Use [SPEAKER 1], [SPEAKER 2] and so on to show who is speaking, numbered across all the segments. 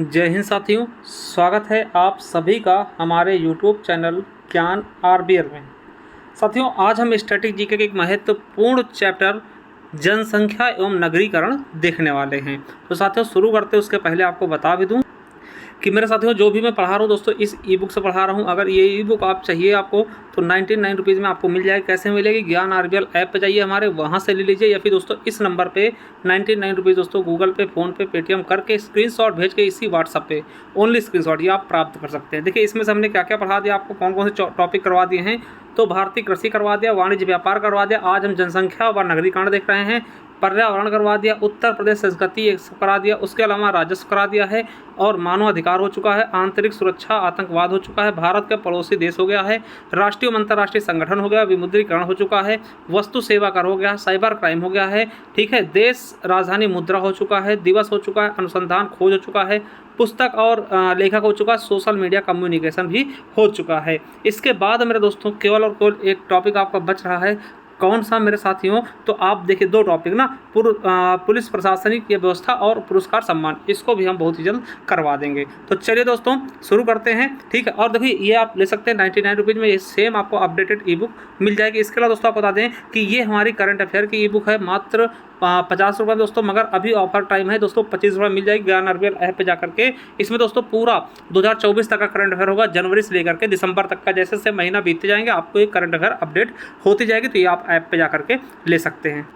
[SPEAKER 1] जय हिंद साथियों, स्वागत है आप सभी का हमारे YouTube चैनल ज्ञान आरबीएल में। साथियों, आज हम स्टैटिक जीके के एक महत्वपूर्ण चैप्टर जनसंख्या एवं नगरीकरण देखने वाले हैं। तो साथियों, शुरू करते उसके पहले आपको बता भी दूं कि मेरे साथियों जो भी मैं पढ़ा रहा हूँ दोस्तों, इस ई बुक से पढ़ा रहा हूँ। अगर ये ई बुक आप चाहिए आपको तो 99 रुपीज़ में आपको मिल जाएगी। कैसे मिलेगी? ज्ञान आरबीएल ऐप पे जाइए हमारे, वहाँ से ले लीजिए, या फिर दोस्तों इस नंबर पे 99 रुपीज़ दोस्तों गूगल पे, फ़ोन पे, पेटीएम करके स्क्रीनशॉट भेज के इसी व्हाट्सअप पे ओनली स्क्रीनशॉट ये आप प्राप्त कर सकते हैं। देखिए, इसमें से हमने क्या क्या पढ़ा दिया आपको, कौन कौन से टॉपिक करवा दिए हैं। तो भारतीय कृषि करवा दिया, वाणिज्य व्यापार करवा दिया, आज हम जनसंख्या व नगरीकरण देख रहे हैं, पर्यावरण करवा दिया, उत्तर प्रदेश संस्कृति करा दिया, उसके अलावा राजस्व करा दिया है, और मानव अधिकार हो चुका है, आंतरिक सुरक्षा, आतंकवाद हो चुका है, भारत का पड़ोसी देश हो गया है, राष्ट्रीय अंतर्राष्ट्रीय संगठन हो गया, विमुद्रीकरण हो चुका है, वस्तु सेवा कर हो गया, साइबर क्राइम हो गया है, ठीक है, देश राजधानी मुद्रा हो चुका है, दिवस हो चुका है, अनुसंधान खोज हो चुका है, पुस्तक और लेखक हो चुका है, सोशल मीडिया कम्युनिकेशन भी हो चुका है। इसके बाद मेरे दोस्तों केवल और केवल एक टॉपिक आपका बच रहा है। कौन सा मेरे साथियों? तो आप देखिए दो टॉपिक ना, पुलिस प्रशासनिक व्यवस्था और पुरस्कार सम्मान, इसको भी हम बहुत ही जल्द करवा देंगे। तो चलिए दोस्तों शुरू करते हैं, ठीक है। और देखिए ये आप ले सकते हैं 99 रुपीज़ में, ये सेम आपको अपडेटेड ई बुक मिल जाएगी। इसके अलावा दोस्तों आप बता दें कि ये हमारी करंट अफेयर की ई बुक है, मात्र 50 रुपये दोस्तों, मगर अभी ऑफर टाइम है दोस्तों, 25 रुपये मिल जाएगी ज्ञान आरबीएल ऐप पे जाकर के। इसमें दोस्तों पूरा 2024 तक का करंट अफेयर होगा, जनवरी से लेकर के दिसंबर तक का, जैसे जैसे महीना बीतते जाएंगे आपको एक करंट अफेयर अपडेट होती जाएगी। तो ये आप ऐप पे जाकर के ले सकते हैं।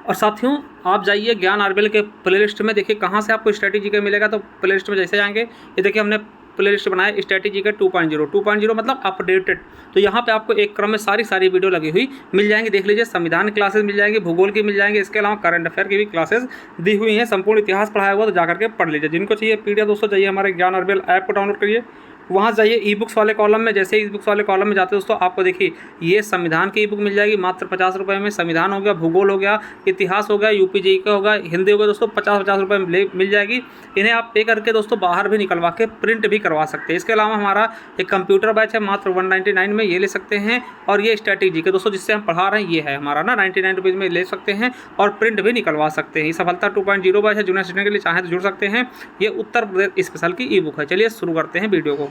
[SPEAKER 1] और साथियों आप जाइए ज्ञान आरबीएल के प्लेलिस्ट में, देखिए कहाँ से आपको स्ट्रैटेजी का मिलेगा। तो प्लेलिस्ट में जैसे जाएंगे, ये देखिए हमने प्लेलिस्ट बनाया स्ट्रैटेजी का 2.0 मतलब अपडेटेड। तो यहाँ पे आपको एक क्रम में सारी वीडियो लगी हुई मिल जाएंगी, देख लीजिए। संविधान क्लासेस मिल जाएंगी, भूगोल की मिल जाएंगी, इसके अलावा करंट अफेयर की भी क्लासेस दी हुई हैं, संपूर्ण इतिहास पढ़ाया हुआ, तो जाकर के पढ़ लीजिए। जिनको चाहिए पीडीएफ दोस्तों, जाइए हमारे ज्ञान आरबीएल ऐप को डाउनलोड करिए, वहाँ जाइए ई बुक्स वाले कॉलम में। जैसे ई बुक्स वाले कॉलम में जाते हैं दोस्तों, आपको देखिए ये संविधान की ई बुक मिल जाएगी मात्र 50 रुपये में। संविधान हो गया, भूगोल हो गया, इतिहास हो गया, यूपीजी का होगा, हिंदी हो गया दोस्तों, 50 रुपये में मिल जाएगी। इन्हें आप पे करके दोस्तों बाहर भी निकलवा के प्रिंट भी करवा सकते हैं। इसके अलावा हमारा एक कंप्यूटर बैच है मात्र 199 में, ये ले सकते हैं। और ये स्ट्रैटेजी के दोस्तों जिससे हम पढ़ा रहे हैं, ये है हमारा ना 99 रुपीज़ में ले सकते हैं और प्रिंट भी निकलवा सकते हैं। ये सफलता 2.0 बैच है, जूनियर स्टूडेंट के लिए चाहें तो जुड़ सकते हैं। ये उत्तर प्रदेश स्पेशल की ई बुक है। चलिए शुरू करते हैं वीडियो को।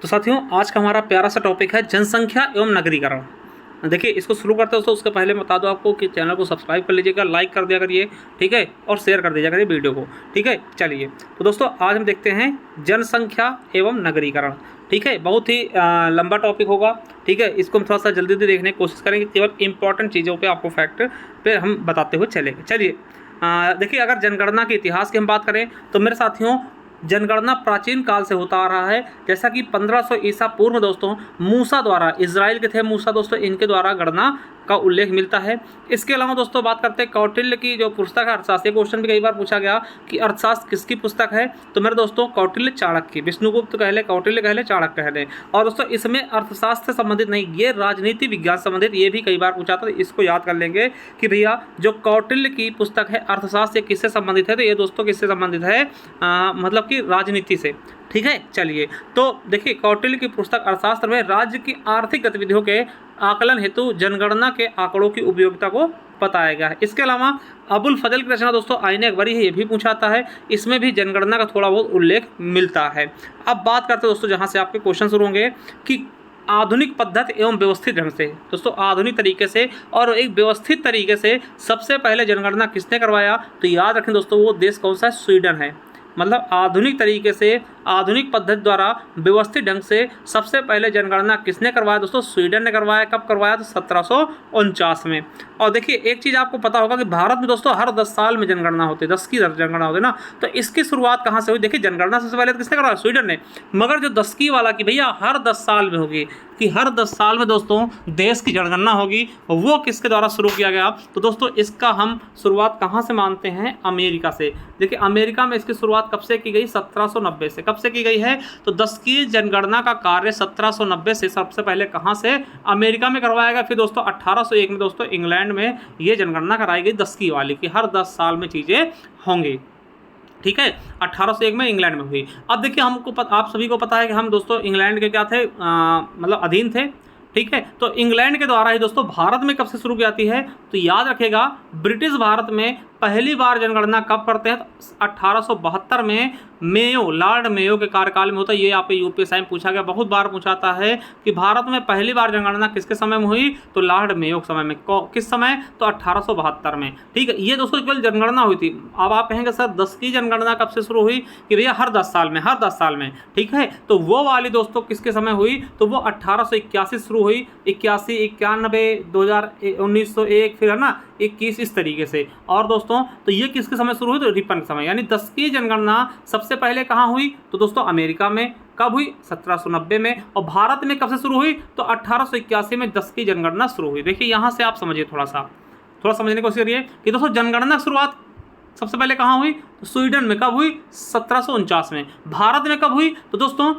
[SPEAKER 1] तो साथियों आज का हमारा प्यारा सा टॉपिक है जनसंख्या एवं नगरीकरण। देखिए इसको शुरू करते हैं दोस्तों, उसके पहले मैं बता दूं आपको कि चैनल को सब्सक्राइब कर लीजिएगा, लाइक कर दिया करिए, ठीक है, और शेयर कर दीजिएगा वीडियो को, ठीक है। चलिए तो दोस्तों आज हम देखते हैं जनसंख्या एवं नगरीकरण, ठीक है। बहुत ही लंबा टॉपिक होगा, ठीक है। इसको हम थोड़ा सा जल्दी देखने की कोशिश करेंगे, केवल इंपॉर्टेंट चीज़ों पर आपको फैक्ट पे हम बताते हुए चलेंगे। चलिए देखिए, अगर जनगणना के इतिहास की हम बात करें तो मेरे साथियों जनगणना प्राचीन काल से होता आ रहा है। जैसा कि 1500 ईसा पूर्व दोस्तों मूसा द्वारा, इजराइल के थे मूसा दोस्तों, इनके द्वारा गणना का उल्लेख मिलता है। इसके अलावा दोस्तों बात करते हैं कौटिल्य की जो पुस्तक है अर्थशास्त्र, क्वेश्चन भी कई बार पूछा गया कि अर्थशास्त्र किसकी पुस्तक है। तो मेरे दोस्तों कौटिल्य चाणक्य, विष्णुगुप्त कह ले, कौटिल्य कह ले, चाणक्य कह ले। और दोस्तों इसमें अर्थशास्त्र से संबंधित नहीं, ये राजनीति विज्ञान संबंधित, ये भी कई बार पूछा था। इसको याद कर लेंगे कि भैया जो कौटिल्य की पुस्तक है अर्थशास्त्र किससे संबंधित है। तो ये दोस्तों किससे संबंधित है, मतलब कि राजनीति से, ठीक है। चलिए तो देखिए कौटिल्य की पुस्तक अर्थशास्त्र में राज्य की आर्थिक गतिविधियों के आकलन हेतु जनगणना के आंकड़ों की उपयोगिता को बताया गया है। इसके अलावा अबुल फजल की रचना दोस्तों आईने अकबरी है, ये भी पूछाता है, इसमें भी जनगणना का थोड़ा बहुत उल्लेख मिलता है। अब बात करते हैं दोस्तों जहाँ से आपके क्वेश्चन शुरू होंगे कि आधुनिक पद्धति एवं व्यवस्थित ढंग से, दोस्तों आधुनिक तरीके से और एक व्यवस्थित तरीके से सबसे पहले जनगणना किसने करवाया। तो याद रखें दोस्तों वो देश कौन सा है, स्वीडन है। मतलब आधुनिक तरीके से, आधुनिक पद्धति द्वारा व्यवस्थित ढंग से सबसे पहले जनगणना किसने करवाया दोस्तों, स्वीडन ने करवाया। कब करवाया? तो 1749 में। और देखिए एक चीज़ आपको पता होगा कि भारत में दोस्तों हर 10 साल में जनगणना होती है, 10 की जनगणना होती है ना। तो इसकी शुरुआत कहाँ से हुई? देखिए जनगणना सबसे पहले किसने करवाया, स्वीडन ने। मगर जो 10 की वाला की भैया हर 10 साल में होगी, कि हर 10 साल में दोस्तों देश की जनगणना होगी, वो किसके द्वारा शुरू किया गया। तो दोस्तों इसका हम शुरुआत कहाँ से मानते हैं, अमेरिका से। देखिए अमेरिका में इसकी शुरुआत कब से की गई, 1790 से। कब से की गई है? तो 10 की जनगणना का कार्य 1790 से सबसे पहले कहाँ से, अमेरिका में करवाया गया। फिर दोस्तों 1801 में दोस्तों इंग्लैंड में ये जनगणना कराई गई 10 की वाली, कि हर 10 साल में चीज़ें होंगी, ठीक है। 1801 में इंग्लैंड में हुई। अब देखिए हमको आप सभी को पता है कि हम दोस्तों इंग्लैंड के क्या थे, मतलब अधीन थे, ठीक है। तो इंग्लैंड के द्वारा ही दोस्तों भारत में कब से शुरू की जाती है, तो याद रखेगा ब्रिटिश भारत में पहली बार जनगणना कब करते हैं? तो 1872 में मेयो, लॉर्ड मेयो के कार्यकाल में होता है। ये यहाँ पे यूपीएससी में पूछा गया, बहुत बार पूछाता है कि भारत में पहली बार जनगणना किसके समय में हुई? तो लॉर्ड मेयो के समय में। किस समय? तो 1872 में। ठीक है, ये दोस्तों केवल जनगणना हुई थी। अब आप कहेंगे सर 10 की जनगणना कब से शुरू हुई? कि भैया हर 10 साल में, हर 10 साल में। ठीक है, तो वो वाली दोस्तों किसके समय हुई? तो वो 1881 शुरू हुई, 81, 91, 2000, 1901, फिर है ना 21, इस तरीके से। और दोस्तों तो ये किसके समय शुरू हुई? तो रिपन के समय। यानी 10 की जनगणना सबसे पहले कहाँ हुई? तो दोस्तों अमेरिका में। कब हुई? 1790 में। और भारत में कब से शुरू हुई? तो 1881 में 10 की जनगणना शुरू हुई। देखिए यहाँ से आप समझिए, थोड़ा समझने की कोशिश करिए कि दोस्तों जनगणना शुरुआत सबसे पहले कहाँ हुई? तो स्वीडन में। कब हुई? 1749 में। भारत में कब हुई? तो दोस्तों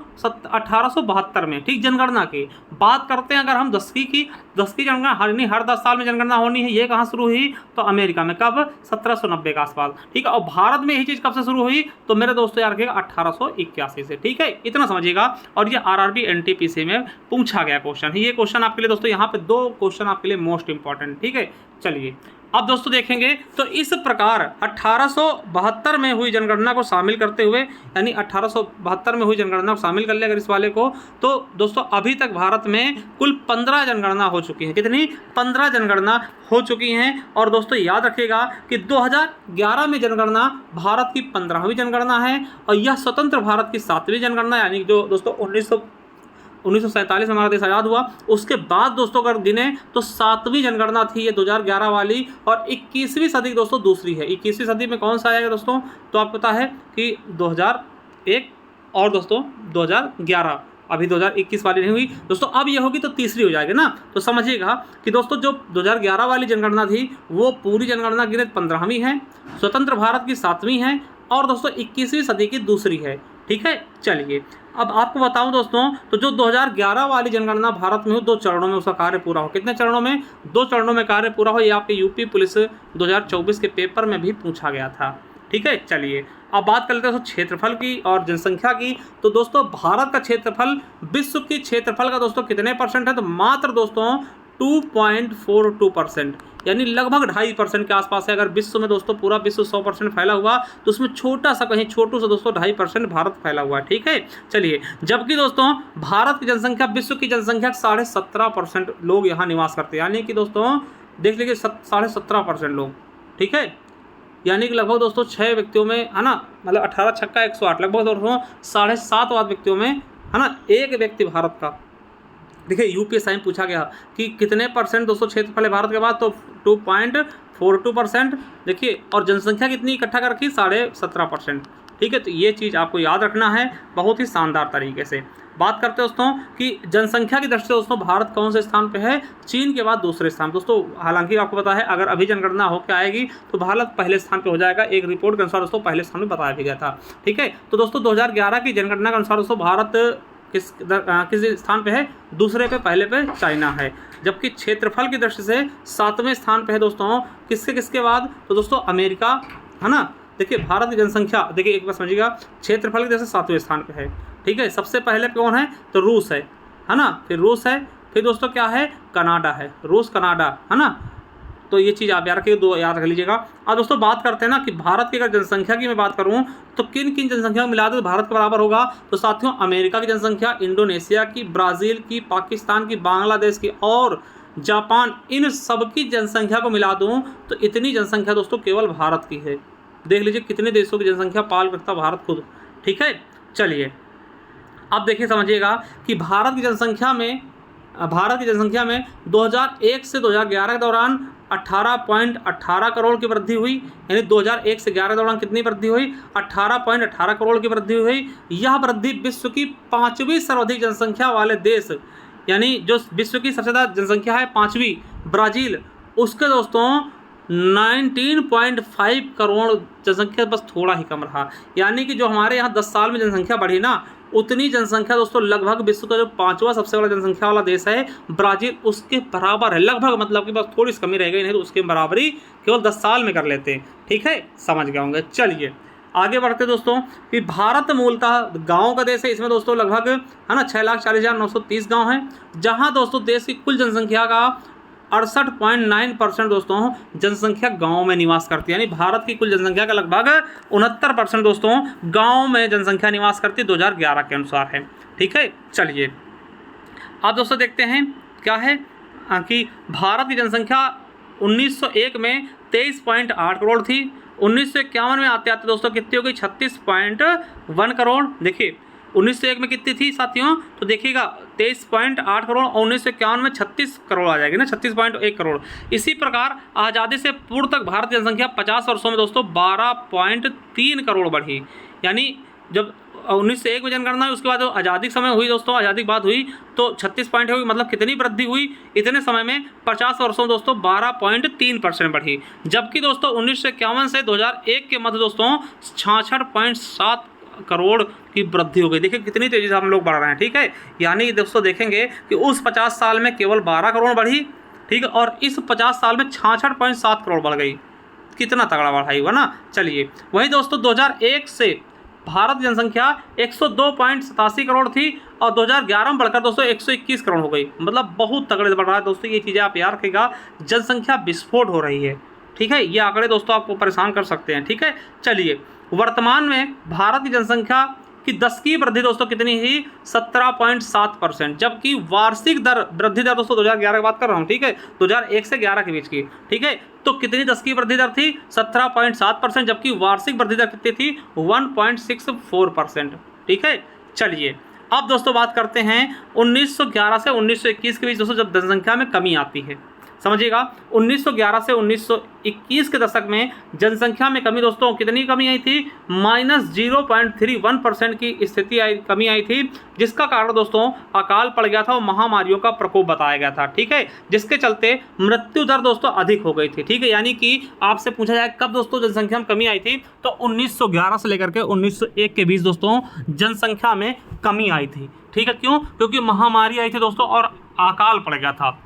[SPEAKER 1] 1872 में। ठीक, जनगणना की बात करते हैं अगर हम 10 की 10 की जनगणना हर 10 साल में जनगणना होनी है। ये कहाँ शुरू हुई? तो अमेरिका में। कब? 1790 के आसपास। ठीक है, और भारत में यही चीज़ कब से शुरू हुई? तो मेरे दोस्तों याद रखिएगा 1881 से। ठीक है, इतना समझिएगा। और ये आरआरबी एनटीपीसी में पूछा गया क्वेश्चन है। ये क्वेश्चन आपके लिए दोस्तों, यहाँ पे 2 क्वेश्चन आपके लिए मोस्ट इंपॉर्टेंट। ठीक है, चलिए अब दोस्तों देखेंगे तो इस प्रकार 1872 में हुई जनगणना को शामिल करते हुए, यानी 1872 में हुई जनगणना को शामिल कर लिया अगर इस वाले को, तो दोस्तों अभी तक भारत में कुल 15 जनगणना हो चुकी हैं। कितनी? 15 जनगणना हो चुकी हैं। और दोस्तों याद रखिएगा कि 2011 में जनगणना भारत की 15वीं जनगणना है, और यह स्वतंत्र भारत की 7वीं जनगणना, यानी जो दोस्तों 1947 में हमारा देश आज़ाद हुआ, उसके बाद दोस्तों अगर गिने तो 7वीं जनगणना थी ये 2011 वाली। और 21वीं सदी दोस्तों दूसरी है। 21वीं सदी में कौन सा आएगा दोस्तों? तो आपको पता है कि 2001 और दोस्तों 2011, अभी 2021 वाली नहीं हुई दोस्तों। अब ये होगी तो तीसरी हो जाएगी ना। तो समझिएगा कि दोस्तों जो 2011 वाली जनगणना थी वो पूरी जनगणना गिने 15वीं है, स्वतंत्र भारत की 7वीं है, और दोस्तों 21वीं सदी की दूसरी है। ठीक है, चलिए अब आपको बताऊं दोस्तों, तो जो 2011 वाली जनगणना भारत में हो 2 चरणों में उसका कार्य पूरा हो। कितने चरणों में? 2 चरणों में कार्य पूरा हो। ये आपके यूपी पुलिस 2024 के पेपर में भी पूछा गया था। ठीक है, चलिए अब बात कर लेते हैं दोस्तों क्षेत्रफल की और जनसंख्या की। तो दोस्तों भारत का क्षेत्रफल विश्व की क्षेत्रफल का दोस्तों कितने परसेंट है? तो मात्र दोस्तों 2.42%, यानी लगभग 2.5% के आसपास है। अगर विश्व में दोस्तों पूरा विश्व 100% फैला हुआ तो उसमें छोटा सा, कहीं छोटू सा दोस्तों 2.5% भारत फैला हुआ है। ठीक है, चलिए जबकि दोस्तों भारत की जनसंख्या विश्व की जनसंख्या 17.5% लोग यहाँ निवास करते हैं। यानी कि दोस्तों देख लीजिए 17.5% लोग। ठीक है, यानी कि लगभग दोस्तों 6 व्यक्तियों में, है ना, मतलब 18 छक्का 108, लगभग दोस्तों 7.5 व्यक्तियों में, है ना, एक व्यक्ति भारत का। देखिए यूपीएससी में पूछा गया कि कितने परसेंट दोस्तों क्षेत्रफल है भारत के बाद? तो 2.42%। देखिए, और जनसंख्या कितनी इकट्ठा कर रखी? 17.5%। ठीक है, तो ये चीज़ आपको याद रखना है बहुत ही शानदार तरीके से। बात करते हैं दोस्तों कि जनसंख्या की दृष्टि से दोस्तों भारत कौन से स्थान पे है? चीन के बाद दूसरे स्थान दोस्तों। हालांकि आपको पता है अगर अभी जनगणना होकर आएगी तो भारत पहले स्थान पे हो जाएगा। एक रिपोर्ट के अनुसार दोस्तों पहले स्थान में बताया भी गया था। ठीक है, तो दोस्तों 2011 की जनगणना के अनुसार दोस्तों भारत किस स्थान पे है? दूसरे पे। पहले पे चाइना है। जबकि क्षेत्रफल की दृष्टि से 7वें स्थान पे है दोस्तों। किसके बाद? तो दोस्तों अमेरिका, है ना। देखिए भारत की जनसंख्या, देखिए एक बार समझिएगा, क्षेत्रफल की दृष्टि से 7वें स्थान पे है। ठीक है, सबसे पहले कौन है? तो रूस है ना। फिर रूस है, फिर दोस्तों क्या है? कनाडा है। रूस, कनाडा, है ना। तो ये चीज़ आप याद रखिए, 2 याद रख लीजिएगा। अब दोस्तों बात करते हैं ना कि भारत की अगर जनसंख्या की मैं बात करूं तो किन किन जनसंख्या को मिला दे तो भारत के बराबर होगा? तो साथियों अमेरिका की जनसंख्या, इंडोनेशिया की, ब्राज़ील की, पाकिस्तान की, बांग्लादेश की और जापान, इन सब की जनसंख्या को मिला दूं तो इतनी जनसंख्या दोस्तों केवल भारत की है। देख लीजिए कितने देशों की जनसंख्या पाल करता भारत खुद। ठीक है, चलिए अब देखिए समझिएगा कि भारत की जनसंख्या में 2001 से 2011 के दौरान 18.18 करोड़ की वृद्धि हुई। यानी 2001 से 11 के दौरान कितनी वृद्धि हुई? 18.18 करोड़ की वृद्धि हुई। यह वृद्धि विश्व की 5वीं सर्वाधिक जनसंख्या वाले देश, यानी जो विश्व की सबसे ज़्यादा जनसंख्या है 5वीं, ब्राज़ील, उसके दोस्तों 19.5 करोड़ जनसंख्या बस थोड़ा ही कम रहा। यानी कि जो हमारे यहाँ 10 साल में जनसंख्या बढ़ी ना, उतनी जनसंख्या दोस्तों लगभग विश्व का जो 5वां सबसे बड़ा जनसंख्या वाला देश है ब्राज़ील, उसके बराबर है लगभग। मतलब कि बस थोड़ी सी कमी रह गई, नहीं तो उसके बराबरी केवल 10 साल में कर लेते हैं। ठीक है, समझ गए होंगे। चलिए आगे बढ़ते दोस्तों कि भारत मूलतः गाँव का देश है। इसमें दोस्तों लगभग, है ना, 6,40,930 गाँव हैं, जहाँ दोस्तों देश की कुल जनसंख्या का 68.9% दोस्तों जनसंख्या गाँव में निवास करती है, यानी भारत की कुल जनसंख्या का लगभग 69% दोस्तों गाँव में जनसंख्या निवास करती है 2011 के अनुसार है। ठीक है, चलिए आप दोस्तों देखते हैं क्या है कि भारत की जनसंख्या 1901 में 23.8 करोड़ थी। 1951 में आते आते दोस्तों कितनी हो गई 36.1 करोड़। देखिए 1901 में कितनी थी साथियों, तो देखिएगा 23.8 करोड़ और 1951 में 36 करोड़ आ जाएगी ना, 36.1 करोड़। इसी प्रकार आज़ादी से पूर्व तक भारत की जनसंख्या 50 वर्षों में दोस्तों 12.3 करोड़ बढ़ी। यानी जब 1901 में जनगणना हुई, उसके बाद आज़ादी के समय हुई दोस्तों, आज़ादी की बात हुई तो 36 पॉइंट हुई, मतलब कितनी वृद्धि हुई इतने समय में 50 वर्षों में दोस्तों 12.3% बढ़ी। जबकि दोस्तों 1951 से 2001 के मध्य दोस्तों 66.7 करोड़ की वृद्धि हो गई। देखिए कितनी तेज़ी से हम लोग बढ़ रहे हैं। ठीक है, यानी दोस्तों देखेंगे कि उस 50 साल में केवल 12 करोड़ बढ़ी, ठीक है, और इस 50 साल में 66.7 करोड़ बढ़ गई। कितना तगड़ा बढ़ाई हुआ ना। चलिए वही दोस्तों 2001 से भारत की जनसंख्या 102.87 करोड़ थी और 2011 में बढ़कर दोस्तों 121 करोड़ हो गई, मतलब बहुत तगड़े से बढ़ रहा है दोस्तों। ये चीज़ें आप याद रखिएगा, जनसंख्या विस्फोट हो रही है। ठीक है, ये आंकड़े दोस्तों आपको परेशान कर सकते हैं। ठीक है, चलिए वर्तमान में भारत की जनसंख्या की दशकीय वृद्धि दोस्तों कितनी ही 17.7%, जबकि वार्षिक दर वृद्धि दर दोस्तों 2011 की बात कर रहा हूँ, ठीक है, 2001 से 11 के बीच की। ठीक है, तो कितनी दशकीय वृद्धि दर थी 17.7%, जबकि वार्षिक वृद्धि दर कितनी थी 1.64%। ठीक है, चलिए अब दोस्तों बात करते हैं 1911 से 1921 के बीच दोस्तों जब जनसंख्या में कमी आती है। समझिएगा 1911 से 1921 के दशक में जनसंख्या में कमी दोस्तों कितनी कमी आई थी, -0.31% की स्थिति कमी आई थी, जिसका कारण दोस्तों अकाल पड़ गया था और महामारियों का प्रकोप बताया गया था। ठीक है, जिसके चलते मृत्यु दर दोस्तों अधिक हो गई थी। ठीक है, यानी कि आपसे पूछा जाए कब दोस्तों जनसंख्या में कमी आई थी, तो 1911 से लेकर के 1901 के बीच दोस्तों जनसंख्या में कमी आई थी। ठीक है, क्यों? क्योंकि महामारी आई थी दोस्तों और अकाल पड़ गया था।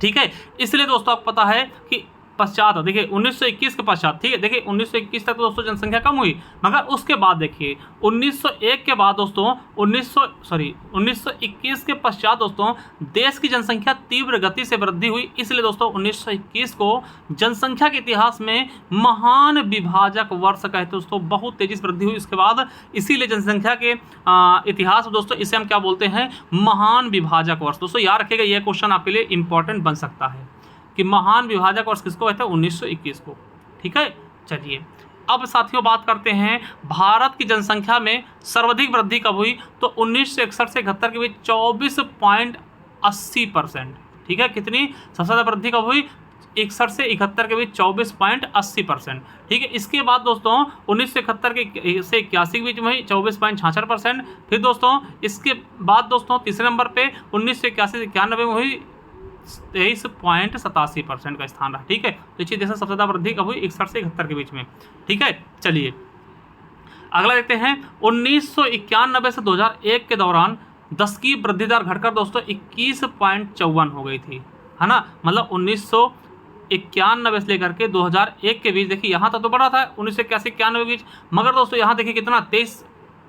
[SPEAKER 1] ठीक है, इसलिए दोस्तों आपको पता है कि पश्चात देखिए 1921 के पश्चात, ठीक है, देखिए 1921 तक तो दोस्तों जनसंख्या कम हुई, मगर उसके बाद देखिए 1901 के बाद दोस्तों 1921 के पश्चात दोस्तों देश की जनसंख्या तीव्र गति से वृद्धि हुई। इसलिए दोस्तों 1921 को जनसंख्या के इतिहास में महान विभाजक वर्ष कहते हैं दोस्तों, बहुत तेजी से वृद्धि हुई इसके बाद। इसीलिए जनसंख्या के इतिहास में दोस्तों इसे हम क्या बोलते हैं, महान विभाजक वर्ष। दोस्तों याद रखिएगा, यह क्वेश्चन आपके लिए इंपॉर्टेंट बन सकता है कि महान विभाजक वर्ष किसको कहते हैं, 1921 को। ठीक है, चलिए अब साथियों बात करते हैं भारत की जनसंख्या में सर्वाधिक वृद्धि कब हुई, तो 1961 से 71 के बीच 24.80%। ठीक है, कितनी सबसे ज़्यादा वृद्धि कब हुई, 61 से 71 के बीच 24.80%। ठीक है, इसके बाद दोस्तों 1971 से 81 के बीच में हुई 24.66%। फिर दोस्तों इसके बाद दोस्तों तीसरे नंबर पे 1981 से 91 में हुई 23.87% का स्थान रहा। ठीक है, तो इसी देश में सबसे ज़्यादा वृद्धि कब हुई, 61 से 71 के बीच में। ठीक है, चलिए अगला देखते हैं 1991 से 2001 के दौरान दशकीय वृद्धि दर घटकर दोस्तों 21.54 हो गई थी, है ना। मतलब 1991 से लेकर के 2001 के बीच देखिए यहाँ तक तो बढ़ा था 1981-91 के बीच, मगर दोस्तों यहाँ देखिए कितना 23,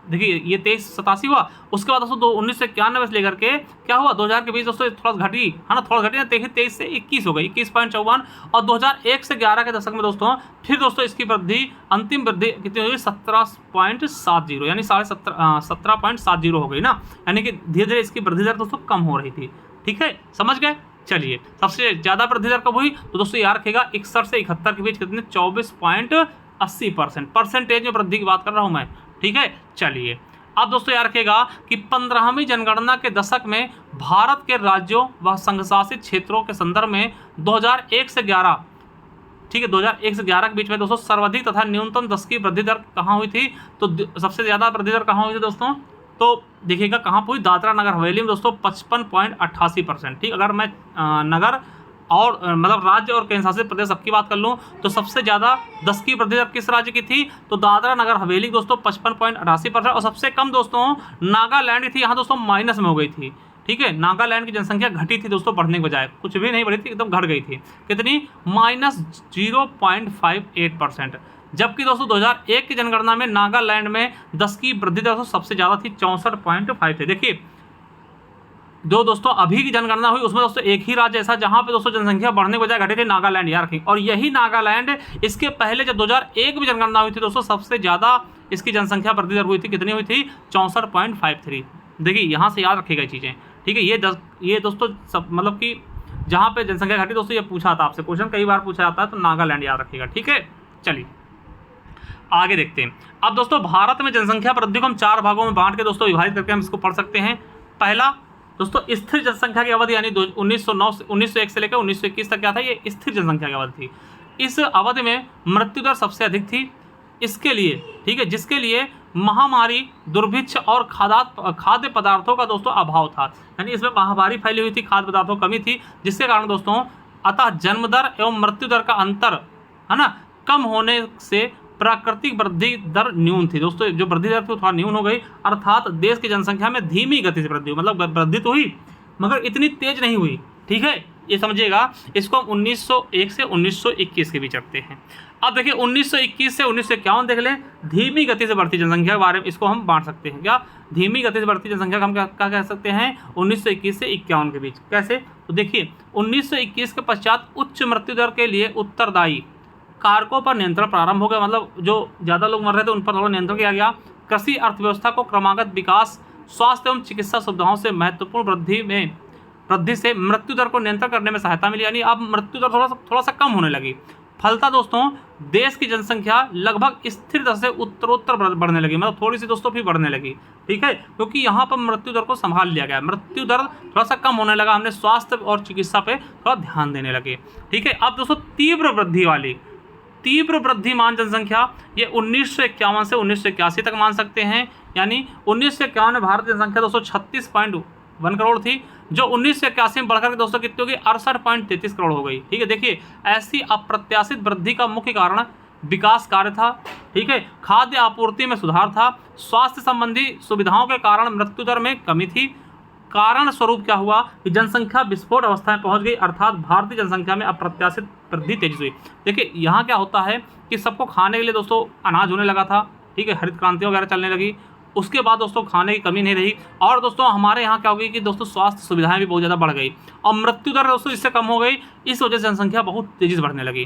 [SPEAKER 1] देखिए ये 2387 हुआ। उसके बाद दोस्तों 1991 से लेकर के क्या हुआ 2000 के बीच दोस्तों थोड़ा घटी, है ना, थोड़ा घटी ना, 23 से 21 हो गई, 21.54। और 2001 से 11 के दशक में दोस्तों फिर दोस्तों इसकी वृद्धि, अंतिम वृद्धि कितनी हुई 17.70, यानी 17.70 हो गई ना, यानी कि धीरे धीरे इसकी वृद्धि दर दोस्तों कम हो रही थी। ठीक है, समझ गए। चलिए सबसे ज़्यादा वृद्धि दर कब हुई, तो दोस्तों याद रखिएगा 61 से 71 के बीच कितने 24.80%, परसेंटेज में वृद्धि की बात कर रहा हूँ मैं। ठीक है, चलिए अब दोस्तों याद रखिएगा कि 15वीं जनगणना के दशक में भारत के राज्यों व संघशासित क्षेत्रों के संदर्भ में 2001 से 11, ठीक है, 2001 से 11 के बीच में दोस्तों सर्वाधिक तथा न्यूनतम दशकीय वृद्धि दर कहाँ हुई थी, तो सबसे ज़्यादा वृद्धि दर कहाँ हुई थी दोस्तों, तो देखिएगा कहाँ पर हुई, दादरा नगर हवेली में दोस्तों 55.88%। ठीक, अगर मैं नगर और मतलब राज्य और केंद्र शासित प्रदेश सबकी बात कर लूँ तो सबसे ज़्यादा दशकीय वृद्धि दर किस राज्य की थी, तो दादरा नगर हवेली दोस्तों 55.88%। और सबसे कम दोस्तों नागालैंड की थी, यहाँ दोस्तों माइनस में हो गई थी। ठीक है, नागालैंड की जनसंख्या घटी थी दोस्तों, बढ़ने के बजाय कुछ भी नहीं बढ़ी थी, एकदम घट गई थी। कितनी, -0.58%। जबकि दोस्तों 2001 की जनगणना में नागालैंड में दशकीय वृद्धि दर सबसे ज़्यादा थी, 64.5 थी। देखिए जो दोस्तों अभी की जनगणना हुई उसमें दोस्तों एक ही राज्य ऐसा जहां पे दोस्तों जनसंख्या बढ़ने के बजाय घटी थी, नागालैंड याद रखें। और यही नागालैंड, इसके पहले जब 2001 में जनगणना हुई थी दोस्तों, सबसे ज़्यादा इसकी जनसंख्या वृद्धि दर हुई थी, कितनी हुई थी? 64.53। देखिए यहाँ से याद रखिएगा चीज़ें, ठीक है। ये दोस्तों सब मतलब कि जहाँ पे जनसंख्या घटी दोस्तों, ये पूछा था आपसे क्वेश्चन, कई बार पूछा जाता है, तो नागालैंड याद रखिएगा, ठीक है। चलिए आगे देखते हैं। अब दोस्तों भारत में जनसंख्या वृद्धि को हम 4 भागों में बांट के दोस्तों विभाजित करके हम इसको पढ़ सकते हैं। पहला दोस्तों स्थिर जनसंख्या की अवधि, यानी 1901 से लेकर 1921 तक क्या था? ये स्थिर जनसंख्या की अवधि थी। इस अवधि में मृत्यु दर सबसे अधिक थी। इसके लिए, ठीक है, जिसके लिए महामारी, दुर्भिक्ष और खाद्य पदार्थों का दोस्तों अभाव था, यानी इसमें महामारी फैली हुई थी, खाद्य पदार्थों की कमी थी, जिसके कारण दोस्तों अतः जन्म दर एवं मृत्यु दर का अंतर, है ना, कम होने से प्राकृतिक वृद्धि दर न्यून थी। दोस्तों जो वृद्धि दर थी थोड़ा न्यून हो गई, अर्थात देश की जनसंख्या में धीमी गति से वृद्धि हुई, मतलब वृद्धि तो हुई मगर इतनी तेज नहीं हुई, ठीक है, ये समझिएगा। इसको हम 1901 से 1921 के बीच रखते हैं। अब देखिए 1921 से 1951 देख लें, धीमी गति से बढ़ती जनसंख्या के बारे में इसको हम बांट सकते हैं। क्या? धीमी गति से बढ़ती जनसंख्या का हम क्या कह सकते हैं? 1921 से 51 के बीच। कैसे? तो देखिए 1921 के पश्चात उच्च मृत्यु दर के लिए उत्तरदायी कारकों पर नियंत्रण प्रारंभ हो गया, मतलब जो ज़्यादा लोग मर रहे थे उन पर थोड़ा नियंत्रण किया गया। कृषि अर्थव्यवस्था को क्रमागत विकास, स्वास्थ्य एवं चिकित्सा सुविधाओं से महत्वपूर्ण वृद्धि से मृत्यु दर को नियंत्रण करने में सहायता मिली, यानी अब मृत्यु दर थोड़ा सा कम होने लगी। फलता दोस्तों देश की जनसंख्या लगभग स्थिर दर से उत्तरोत्तर बढ़ने लगी, मतलब थोड़ी सी दोस्तों फिर बढ़ने लगी, ठीक है, क्योंकि यहाँ पर मृत्यु दर को संभाल लिया गया, मृत्यु दर थोड़ा सा कम होने लगा, हमने स्वास्थ्य और चिकित्सा पे थोड़ा ध्यान देने लगे, ठीक है। अब दोस्तों तीव्र वृद्धिमान जनसंख्या, ये 1951 से 1981 तक मान सकते हैं, यानी 1951 में भारत की जनसंख्या दोस्तों 36.1 करोड़ थी, जो 1981 में बढ़कर दोस्तों कितनी होगी? 68.33 करोड़ हो गई, ठीक है। देखिए ऐसी अप्रत्याशित वृद्धि का मुख्य कारण विकास कार्य था, ठीक है, खाद्य आपूर्ति में सुधार था, स्वास्थ्य संबंधी सुविधाओं के कारण मृत्यु दर में कमी थी। कारण स्वरूप क्या हुआ कि जनसंख्या विस्फोट अवस्था में पहुंच गई, अर्थात भारतीय जनसंख्या में अप्रत्याशित वृद्धि तेजी हुई। देखिए यहाँ क्या होता है कि सबको खाने के लिए दोस्तों अनाज होने लगा था, ठीक है, हरित क्रांति वगैरह चलने लगी, उसके बाद दोस्तों खाने की कमी नहीं रही, और दोस्तों हमारे यहाँ क्या हो गई कि दोस्तों स्वास्थ्य सुविधाएं भी बहुत ज़्यादा बढ़ गई, और मृत्यु दर दोस्तों इससे कम हो गई, इस वजह से जनसंख्या बहुत तेज़ी से बढ़ने लगी,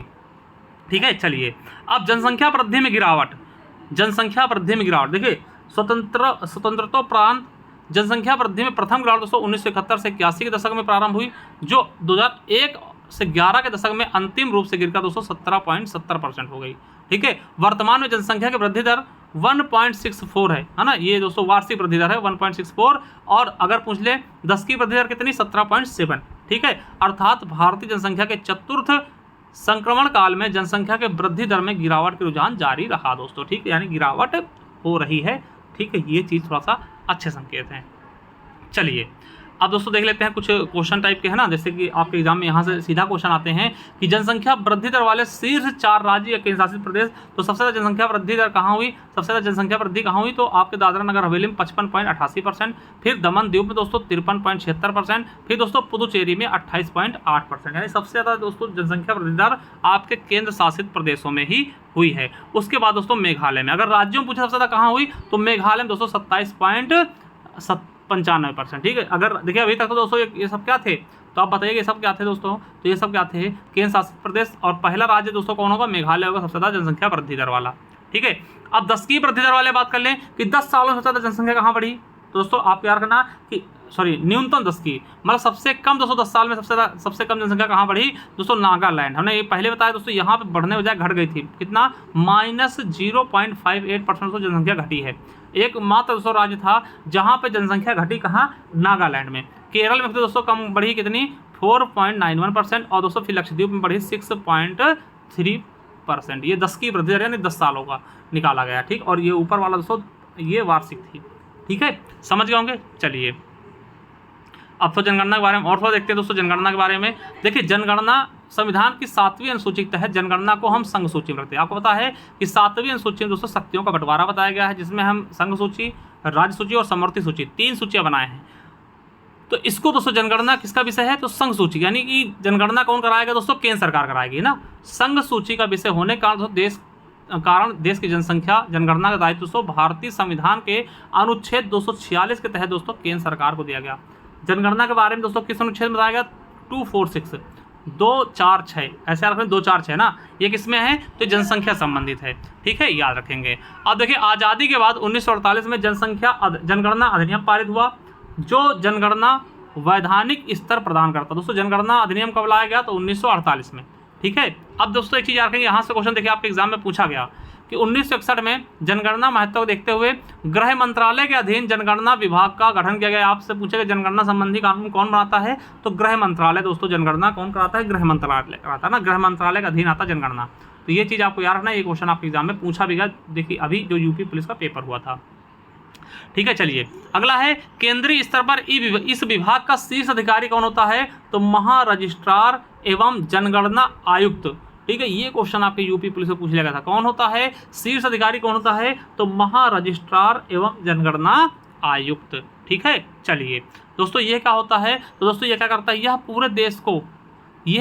[SPEAKER 1] ठीक है। चलिए अब जनसंख्या वृद्धि में गिरावट, देखिए स्वतंत्रतोपरांत जनसंख्या वृद्धि में प्रथम गिरावट दोस्तों 1971 से 81 के दशक में प्रारंभ हुई, जो 2001 से 11 के दशक में अंतिम रूप से गिरकर दोस्तों 17.70% हो गई, ठीक है। वर्तमान में जनसंख्या की वृद्धि दर 1.64 है ना, ये दोस्तों वार्षिक वृद्धि दर है 1.64, और अगर पूछ ले 10 की वृद्धि दर कितनी? 17.7, ठीक है। अर्थात भारतीय जनसंख्या के चतुर्थ संक्रमण काल में जनसंख्या के वृद्धि दर में गिरावट के रुझान जारी रहा दोस्तों, ठीक है, यानी गिरावट हो रही है, ठीक है, ये चीज़ थोड़ा सा अच्छे संकेत हैं। चलिए अब दोस्तों देख लेते हैं कुछ क्वेश्चन टाइप के, है ना, जैसे कि आपके एग्जाम में यहाँ से सीधा क्वेश्चन आते हैं कि जनसंख्या वृद्धि दर वाले शीर्ष 4 राज्य या केंद्र शासित प्रदेश, तो सबसे ज़्यादा जनसंख्या वृद्धि दर कहाँ हुई? सबसे ज़्यादा जनसंख्या वृद्धि कहाँ हुई? तो आपके दादरा नगर हवेली में 55.88%, फिर दमन दीव में दोस्तों 53.76%, फिर दोस्तों पुदुचेरी में 28.8%, यानी सबसे ज़्यादा दोस्तों जनसंख्या वृद्धि दर आपके केंद्र शासित प्रदेशों में ही हुई है। उसके बाद दोस्तों मेघालय में, अगर राज्यों में पूछे सबसे ज़्यादा कहाँ हुई, तो मेघालय में दोस्तों 27.95%, ठीक है। अगर देखिए अभी तक तो दोस्तों ये सब क्या थे, तो आप बताइए ये सब क्या थे दोस्तों? तो ये सब क्या थे? केंद्र शासित प्रदेश, और पहला राज्य दोस्तों कौन होगा? मेघालय होगा सबसे ज़्यादा जनसंख्या वृद्धि दर वाला, ठीक है। अब 10 की वृद्धि दर वाले बात कर लें कि 10 सालों में सबसे ज़्यादा जनसंख्या कहाँ बढ़ी, तो दोस्तों आप याद रखना कि न्यूनतम 10 की, मतलब सबसे कम दोस्तों 10 साल में सबसे कम जनसंख्या कहाँ बढ़ी दोस्तों? नागालैंड। हमने ये पहले बताया दोस्तों, यहाँ पे बढ़ने बजाय घट गई थी, कितना? -0.58% दोस्तों जनसंख्या घटी है। एकमात्र दोस्तों राज्य था जहाँ पे जनसंख्या घटी, कहाँ? नागालैंड में। केरल में दोस्तों कम बढ़ी, कितनी? 4.91%, और दोस्तों फिर लक्षद्वीप में बढ़ी 6.3%। ये 10 की वृद्धि दर यानी 10 सालों का निकाला गया, ठीक। और ये ऊपर वाला दोस्तों ये वार्षिक थी, ठीक है, समझ गए होंगे। चलिए अब तो जनगणना के बारे में और थोड़ा देखते हैं दोस्तों। जनगणना के बारे में देखिए, जनगणना संविधान की 7वीं अनुसूची के तहत जनगणना को हम संघ सूची में रखते हैं। आपको पता है कि 7वीं अनुसूची में दोस्तों शक्तियों का बंटवारा बताया गया है, जिसमें हम संघ सूची, राज्य सूची और समवर्ती सूची 3 सूचियाँ बनाए हैं। तो इसको दोस्तों जनगणना किसका विषय है? तो संघ सूची, यानी कि जनगणना कौन कराएगा दोस्तों? केंद्र सरकार कराएगी ना। संघ सूची का विषय होने के कारण देश की जनसंख्या जनगणना का दायित्व दोस्तों भारतीय संविधान के अनुच्छेद 246 के तहत दोस्तों केंद्र सरकार को दिया गया। जनगणना के बारे में दोस्तों किस अनुच्छेद में बताया गया? 246, 246, ऐसे याद रखें 246 ना, ये किसमें है? तो जनसंख्या संबंधित है, ठीक है, याद रखेंगे। अब देखिए आज़ादी के बाद 1948 में जनगणना अधिनियम पारित हुआ, जो जनगणना वैधानिक स्तर प्रदान करता। दोस्तों जनगणना अधिनियम कब लाया गया? तो 1948 में, ठीक है। अब दोस्तों एक चीज़ याद रखेंगे, यहाँ से क्वेश्चन देखिए आपके एग्जाम में पूछा गया कि 1961 में जनगणना महत्व को देखते हुए गृह मंत्रालय के अधीन जनगणना विभाग का गठन किया गया। आपसे पूछेगा जनगणना संबंधी कानून कौन बनाता है? तो गृह मंत्रालय। दोस्तों जनगणना कौन कराता है? गृह मंत्रालय कराता है ना, गृह मंत्रालय के अधीन आता जनगणना। तो ये चीज़ आपको याद रखना, ये क्वेश्चन आपके एग्जाम में पूछा भी गया। देखिए अभी जो यूपी पुलिस का पेपर हुआ था, ठीक है। चलिए अगला है केंद्रीय स्तर पर इस विभाग का शीर्ष अधिकारी कौन होता है? तो महारजिस्ट्रार एवं जनगणना आयुक्त, ठीक है। ये क्वेश्चन आपके यूपी पुलिस से पूछ लिया गया था, कौन होता है शीर्ष अधिकारी, कौन होता है? तो महारजिस्ट्रार एवं जनगणना आयुक्त, ठीक है। चलिए दोस्तों ये क्या होता है? तो दोस्तों ये क्या करता है? यह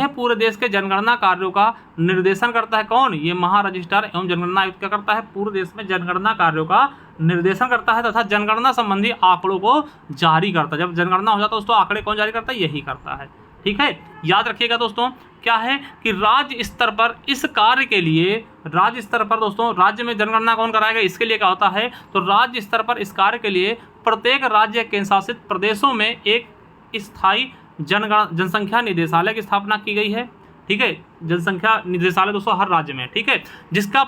[SPEAKER 1] पूरे देश के जनगणना कार्यों का निर्देशन करता है। कौन? ये महारजिस्ट्रार एवं जनगणना आयुक्त क्या करता है? पूरे देश में जनगणना कार्यों का निर्देशन करता है तथा जनगणना संबंधी आंकड़ों को जारी करता है। जब जनगणना हो जाता है दोस्तों, आंकड़े कौन जारी करता है? यही करता है, ठीक है। याद रखिएगा दोस्तों क्या है कि राज्य स्तर पर इस कार्य के लिए, राज्य स्तर पर दोस्तों राज्य में जनगणना कौन कराएगा? इसके लिए क्या होता है? तो राज्य स्तर पर इस कार्य के लिए प्रत्येक राज्य केंद्र शासित प्रदेशों में एक स्थायी जनसंख्या निदेशालय की स्थापना की गई है, ठीक है। जनसंख्या निदेशालय दोस्तों हर राज्य में, ठीक है, जिसका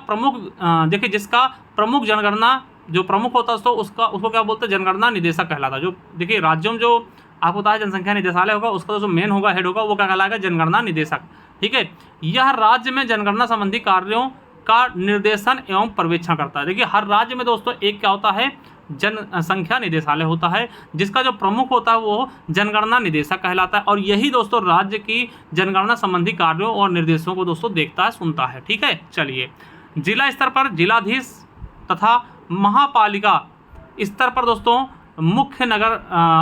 [SPEAKER 1] प्रमुख जनगणना जो प्रमुख होता है दोस्तों उसको क्या बोलते हैं? जनगणना निदेशक कहलाता है। जो देखिए राज्यों में जो आपको पता है जनसंख्या निदेशालय होगा, उसका जो मेन होगा, हेड होगा, वो क्या कहलाएगा? जनगणना निदेशक, ठीक है। यह राज्य में जनगणना संबंधी कार्यों का निर्देशन एवं पर्यवेक्षण करता है। देखिए हर राज्य में दोस्तों एक क्या होता है? जनसंख्या निदेशालय होता है, जिसका जो प्रमुख होता है वो जनगणना निदेशक कहलाता है, और यही दोस्तों राज्य की जनगणना संबंधी कार्यों और निर्देशों को दोस्तों देखता है, सुनता है, ठीक है। चलिए जिला स्तर पर जिलाधीश तथा महापालिका स्तर पर दोस्तों मुख्य नगर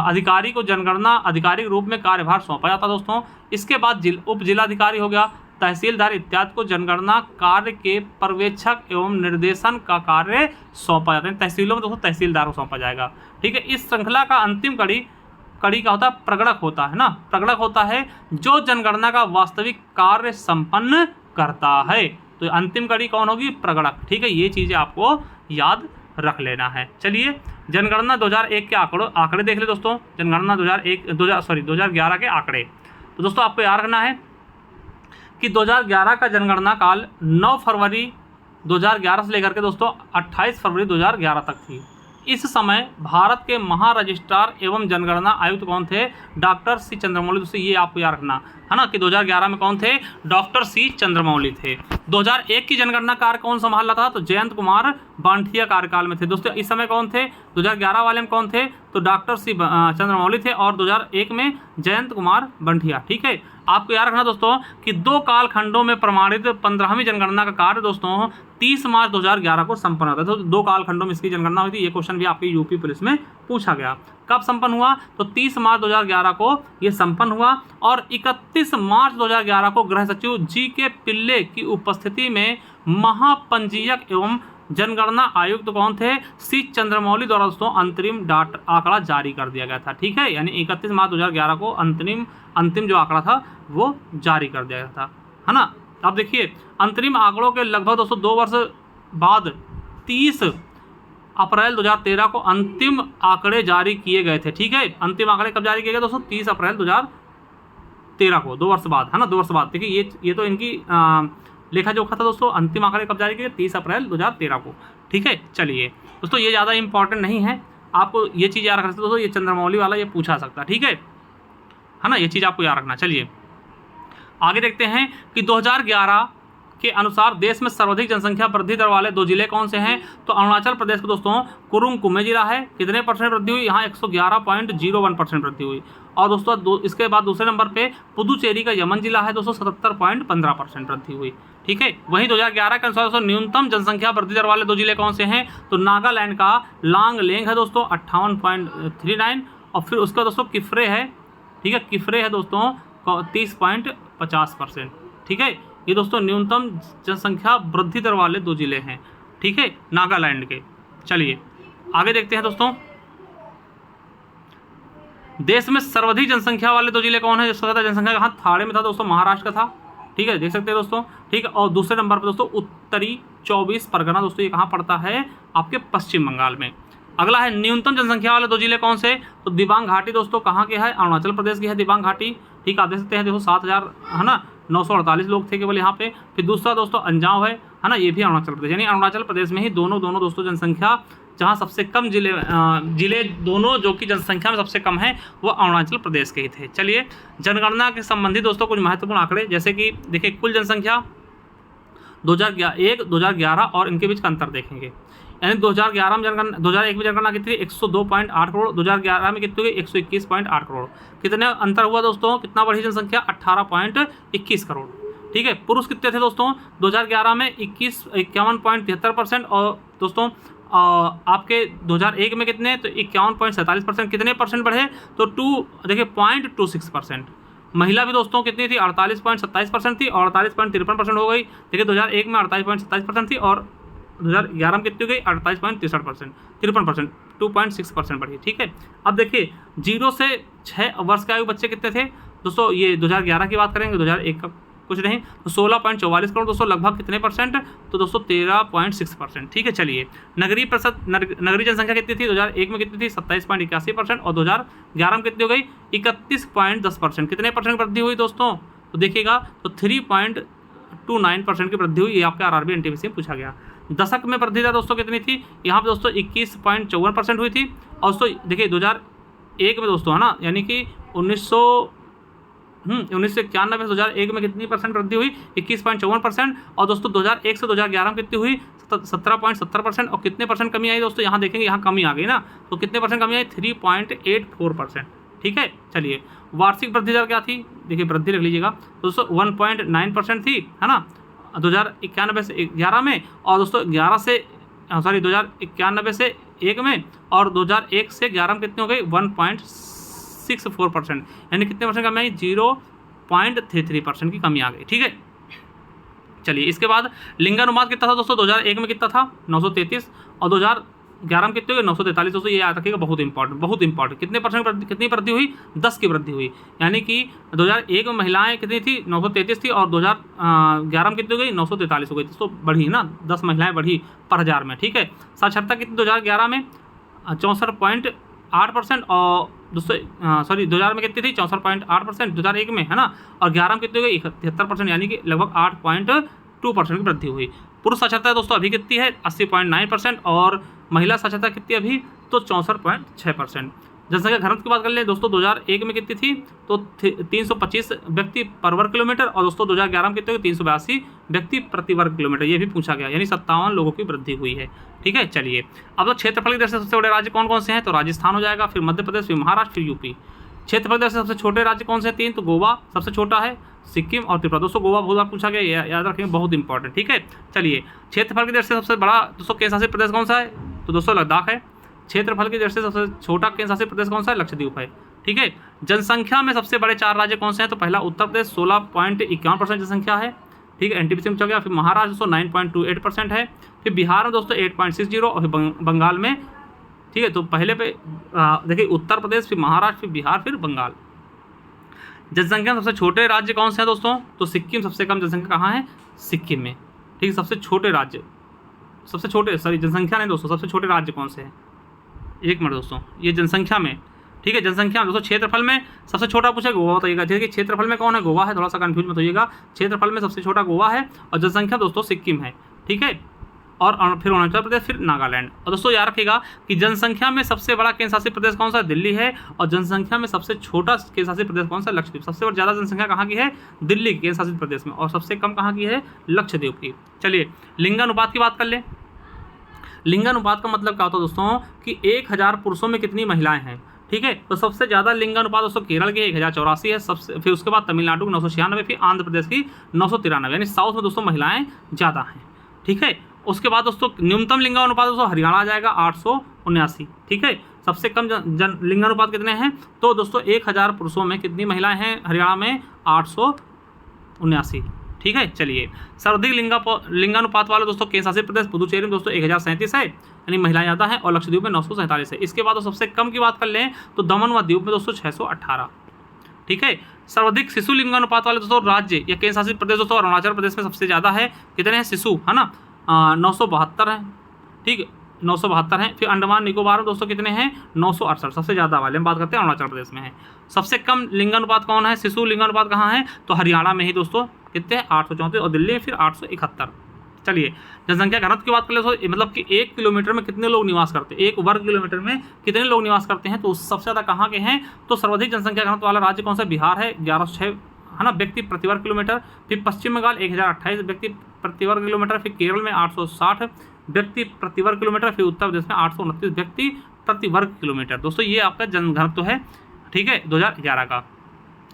[SPEAKER 1] अधिकारी को जनगणना अधिकारी के रूप में कार्यभार सौंपा जाता है दोस्तों। इसके बाद उप जिलाधिकारी हो गया, तहसीलदार इत्यादि को जनगणना कार्य के पर्यवेक्षक एवं निर्देशन का कार्य सौंपा जाता है। तहसीलों में दोस्तों तहसीलदार को सौंपा जाएगा, ठीक है। इस श्रृंखला का अंतिम कड़ी क्या होता है? प्रगणक होता है ना। प्रगणक होता है जो जनगणना का वास्तविक कार्य संपन्न करता है। तो अंतिम कड़ी कौन होगी? प्रगणक, ठीक है। ये चीज़ें आपको याद रख लेना है। चलिए जनगणना 2001 के आंकड़े देख ले दोस्तों। जनगणना 2011 के आंकड़े। तो दोस्तों आपको याद रखना है कि 2011 का जनगणना काल 9 फरवरी 2011 से लेकर के दोस्तों 28 फरवरी 2011 तक थी। इस समय भारत के महारजिस्ट्रार एवं जनगणना आयुक्त कौन थे? Doctor C Chandramouli. दोस्तों ये आपको याद रखना है ना कि 2011 में कौन थे? डॉक्टर सी चंद्रमौली थे। 2001 की जनगणना कार्य कौन संभाल रहा था? तो जयंत कुमार बांठिया कार्यकाल में थे। दोस्तों इस समय कौन थे? 2011 वाले में कौन थे? तो डॉक्टर सी चंद्रमौली थे, और 2001 में जयंत कुमार बांठिया, ठीक है। आपको याद रखना दोस्तों कि 2 कालखंडों में प्रमाणित 15वीं जनगणना का कार्य दोस्तों 30 मार्च 2011 को संपन्न होता है। तो 2 कालखंडों में इसकी जनगणना हुई थी। ये क्वेश्चन भी आपके यूपी पुलिस में पूछा गया। कब संपन्न हुआ? तो 30 मार्च 2011 को ये संपन्न हुआ, और 31 मार्च 2011 को गृह सचिव जी.के. पिल्ले की उपस्थिति में महापंजीयक एवं जनगणना आयुक्त कौन थे? सी चंद्रमौली द्वारा दोस्तों अंतरिम आंकड़ा जारी कर दिया गया था, ठीक है। यानी 31 मार्च 2011 को अंतिम जो आंकड़ा था वो जारी कर दिया गया था, है ना। अब देखिए अंतरिम आंकड़ों के लगभग दोस्तों 2 वर्ष बाद 30 अप्रैल 2013 को अंतिम आंकड़े जारी किए गए थे, ठीक है। अंतिम आंकड़े कब जारी किए गए दोस्तों? 30 अप्रैल 2013 को, 2 वर्ष बाद, है ना, 2 वर्ष बाद। देखिए ये तो इनकी लेखा जोखा था दोस्तों। अंतिम आंकड़े कब जारी किए? 30 अप्रैल 2013 को, ठीक है। चलिए दोस्तों ये ज़्यादा इंपॉर्टेंट नहीं है, आपको ये चीज़ याद रखना दोस्तों। ये चंद्रमौली वाला ये पूछा सकता है, ठीक है ना। ये चीज़ आपको याद रखना। चलिए आगे देखते हैं कि 2011 के अनुसार देश में सर्वाधिक जनसंख्या वृद्धि दर वाले 2 जिले कौन से हैं? तो अरुणाचल प्रदेश के दोस्तों कुरुंग कुमे जिला है। कितने % वृद्धि हुई? यहाँ 111.01% वृद्धि हुई। और दोस्तों इसके बाद दूसरे नंबर पे पुदुचेरी का यमन जिला है दोस्तों, 77.15% वृद्धि हुई, ठीक है। वहीं 2011 के अनुसार दोस्तों न्यूनतम जनसंख्या वृद्धि दर वाले 2 जिले कौन से हैं? तो नागालैंड का लांगलेंग है दोस्तों 58.39, और फिर उसका दोस्तों किफरे है, ठीक है। किफरे है दोस्तों 30.50%, ठीक है। ये दोस्तों न्यूनतम जनसंख्या वृद्धि दर वाले 2 जिले हैं, ठीक है, नागालैंड के। चलिए आगे देखते हैं दोस्तों। देश में सर्वाधिक जनसंख्या वाले 2 जिले कौन है? जो सबसे जनसंख्या कहाँ थाड़े में था दोस्तों? महाराष्ट्र का था। ठीक है, देख सकते हैं दोस्तों। ठीक है, और दूसरे नंबर पर दोस्तों उत्तरी 24 परगना दोस्तों, ये कहाँ पड़ता है? आपके पश्चिम बंगाल में। अगला है न्यूनतम जनसंख्या वाले 2 जिले कौन से? तो दिबांग घाटी दोस्तों कहाँ के है? अरुणाचल प्रदेश की है दिबांग घाटी। ठीक है, आप देख सकते हैं देखो 7,000 है ना, 948 लोग थे केवल यहाँ पे। फिर दूसरा दोस्तों अंजाव है ना, ये भी अरुणाचल प्रदेश, यानी अरुणाचल प्रदेश में ही दोनों दोस्तों जनसंख्या जहाँ सबसे कम जिले दोनों जो कि जनसंख्या में सबसे कम है वो अरुणाचल प्रदेश के ही थे। चलिए, जनगणना के संबंधित दोस्तों कुछ महत्वपूर्ण आंकड़े, जैसे कि देखिए कुल जनसंख्या 2011 और इनके बीच का अंतर देखेंगे। यानी 2011 में जनगणना, 2001 में जनगणना कितनी थी? 102.8 करोड़। 2011 में कितनी हुई? 121.8 करोड़। कितने अंतर हुआ दोस्तों? कितना बढ़ी जनसंख्या? 18.21 करोड़। ठीक है, पुरुष कितने थे दोस्तों? 2011 में 51.73% और दोस्तों आपके 2001 में कितने? तो 51.47%। कितने परसेंट बढ़े? तो देखिए 0.26%। महिला भी दोस्तों कितनी थी? 48.27% थी और 48.53% हो गई। देखिए 2001 में 48.27% थी और 2011 में कितनी हो गई? 48.63%, 53%, 2.6% बढ़ी। ठीक है, अब देखिए 0 से 6 वर्ष के आयु बच्चे कितने थे दोस्तों? ये 2011 की बात करेंगे, 2001 का कुछ नहीं, तो 16.44 करोड़ दोस्तों, लगभग कितने परसेंट? तो दोस्तों 13.6%। ठीक है, चलिए नगरीय जनसंख्या कितनी थी? 2001 में कितनी थी? 27.81% और 2011 में कितनी हो गई? 31.10%। कितने परसेंट वृद्धि हुई दोस्तों? तो देखिएगा तो 3.29% की वृद्धि हुई। ये आपका आरआरबी एनटीपीसी में पूछा गया। दशक में वृद्धि दर दोस्तों कितनी थी? यहाँ पे दोस्तों 21.54% हुई थी। और दोस्तों देखिए 2001 में दोस्तों है ना, यानी कि 1991 से 2001 में कितनी परसेंट वृद्धि हुई? 21.54%। और दोस्तों 2001 से 2011 में कितनी हुई? 17.70%। और कितने परसेंट कमी आई दोस्तों? यहाँ देखेंगे, यहाँ कमी आ गई ना, तो कितने परसेंट कमी आई? 3.84%। ठीक है, चलिए वार्षिक वृद्धि दर क्या थी? देखिए वृद्धि लिख लीजिएगा दोस्तों, 1.9% थी, है ना, 2091 से 11 में, और दोस्तों 2091 से 1 में, और 2001 से 11 में कितनी हो गई? 1.64%। यानी कितने परसेंट कमी आई? 0.33% की कमी आ गई। ठीक है, चलिए इसके बाद लिंगानुपात कितना था दोस्तों? 2001 में कितना था? 933 और 2011 में कितने हो गए? 943 दोस्तों, ये याद रखिएगा, बहुत इंपॉर्टेंट। कितने परसेंट कितनी वृद्धि हुई? 10 की वृद्धि हुई। यानी कि 2001 में महिलाएं कितनी थी? 933 थी और 2011 में कितनी हो गई? 943 हो गई। तो बढ़ी ना, 10 महिलाएं बढ़ी पर हज़ार में। ठीक है, साक्षरता कितनी 2011 में? 64.8% और दोस्तों 2000 में कितनी थी? 64.8%, 2001 में, है ना, और 11 में कितनी हो गई? 73%, यानी कि लगभग 8.2% की वृद्धि हुई। पुरुष साक्षरता दोस्तों अभी कितनी है? 80.9% और महिला साक्षरता कितनी अभी? तो 64.6%। जनसंख्या घनत्व की बात कर लें दोस्तों, 2001 में कितनी थी? तो 325 व्यक्ति पर वर्ग किलोमीटर और दोस्तों 2011 में कितने हुए? 382 व्यक्ति प्रति वर्ग किलोमीटर। ये भी पूछा गया, यानी 57 लोगों की वृद्धि हुई है। ठीक है, चलिए अब तो क्षेत्रफल की दृष्टि से सबसे बड़े राज्य कौन कौन से हैं? तो राजस्थान हो जाएगा, फिर मध्य प्रदेश, फिर महाराष्ट्र, फिर यूपी। क्षेत्रफल की दृष्टि से सबसे छोटे राज्य कौन से हैं? 3, तो गोवा सबसे छोटा है, सिक्किम और त्रिपुरा। दोस्तों गोवा बहुत बार पूछा गया, याद रखेंगे, बहुत इंपॉर्टेंट। ठीक है, चलिए क्षेत्रफल की दृष्टि से सबसे बड़ा दोस्तों केंद्र शासित प्रदेश कौन सा है? तो दोस्तों लद्दाख है। क्षेत्रफल की दृष्टि से सबसे छोटा केंद्र शासित प्रदेश कौन सा है? लक्षद्वीप है। ठीक है, जनसंख्या में सबसे बड़े 4 राज्य कौन से हैं? तो पहला उत्तर प्रदेश 16.51% जनसंख्या है। ठीक है, एनटीपीसी में चल गया। फिर महाराष्ट्र दोस्तों 9.28% है। फिर बिहार में दोस्तों 8.60 और फिर बंगाल में। ठीक है, तो पहले पे देखिए उत्तर प्रदेश, फिर महाराष्ट्र, फिर बिहार, फिर बंगाल। जनसंख्या में सबसे छोटे राज्य कौन से हैं दोस्तों? तो सिक्किम सबसे कम जनसंख्या कहाँ है? सिक्किम में। ठीक है, सबसे छोटे राज्य, जनसंख्या नहीं दोस्तों, सबसे छोटे राज्य कौन से हैं? एक मिनट दोस्तों, ये जनसंख्या में, ठीक है, जनसंख्या में दोस्तों क्षेत्रफल में सबसे छोटा पूछे गोवा बताइएगा। ठीक है, क्षेत्रफल में कौन है? गोवा है, थोड़ा सा कंफ्यूज मत होइएगा। क्षेत्रफल में सबसे छोटा गोवा है और जनसंख्या दोस्तों सिक्किम है। ठीक है, और फिर अरुणाचल प्रदेश, फिर नागालैंड। और दोस्तों याद रखिएगा कि जनसंख्या में सबसे बड़ा केंद्र शासित प्रदेश कौन सा? दिल्ली है। और जनसंख्या में सबसे छोटा केंद्र शासित प्रदेश कौन सा? लक्षद्वीप। सबसे ज़्यादा जनसंख्या कहाँ की है? दिल्ली के केंद्र शासित प्रदेश में, और सबसे कम कहाँ की है? लक्षद्वीप की। चलिए लिंगानुपात की बात कर लें। लिंगानुपात का मतलब क्या होता है दोस्तों? कि 1000 पुरुषों में कितनी महिलाएं हैं। ठीक है, तो सबसे ज़्यादा लिंगानुपात दोस्तों केरल के 1084 है, सबसे, फिर उसके बाद तमिलनाडु की 996, फिर आंध्र प्रदेश की 993, यानी साउथ में दोस्तों महिलाएं ज़्यादा हैं। ठीक है, उसके बाद दोस्तों न्यूनतम लिंगानुपात दोस्तों हरियाणा आ जाएगा 879। ठीक है, सबसे कम लिंगानुपात कितने हैं? तो दोस्तों 1000 पुरुषों में कितनी महिलाएं हैं हरियाणा में? 879। ठीक है, चलिए सर्वाधिक लिंगानुपात वाले दोस्तों केंद्र शासित प्रदेश पुदुचेरी में दोस्तों 1037 है। यानी महिलाएं ज़्यादा हैं, और लक्षद्वीप में 947 है। इसके बाद सबसे कम की बात कर लें तो दमन व दीव में दोस्तों 618। ठीक है। सर्वाधिक शिशु लिंगानुपात वाले दोस्तों राज्य या केंद्र शासित प्रदेश दोस्तों अरुणाचल प्रदेश में सबसे ज़्यादा है। कितने हैं शिशु, है ना, 972 हैं। ठीक है, 972 हैं। फिर अंडमान निकोबार में दोस्तों कितने हैं, 968, सबसे ज़्यादा वाले हम बात करते हैं अरुणाचल प्रदेश में है। सबसे कम लिंगानुपात कौन है, शिशु लिंगानुपात कहाँ है, तो हरियाणा में ही दोस्तों कितने हैं, 834, और दिल्ली में फिर 871। चलिए जनसंख्या घनत्व की बात कर ले तो मतलब कि 1 किलोमीटर में कितने लोग निवास करते हैं, 1 वर्ग किलोमीटर में कितने लोग निवास करते हैं, तो सबसे ज़्यादा कहाँ के हैं, तो सर्वाधिक जनसंख्या घनत्व वाला राज्य कौन सा, बिहार है, 1106 है ना व्यक्ति प्रति वर्ग किलोमीटर। फिर पश्चिम बंगाल 1028 व्यक्ति प्रति वर्ग किलोमीटर। फिर केरल में 860 व्यक्ति प्रति वर्ग किलोमीटर। फिर उत्तर प्रदेश में 829 व्यक्ति प्रति वर्ग किलोमीटर। दोस्तों ये आपका जनघनत्व है, ठीक है, 2011 का।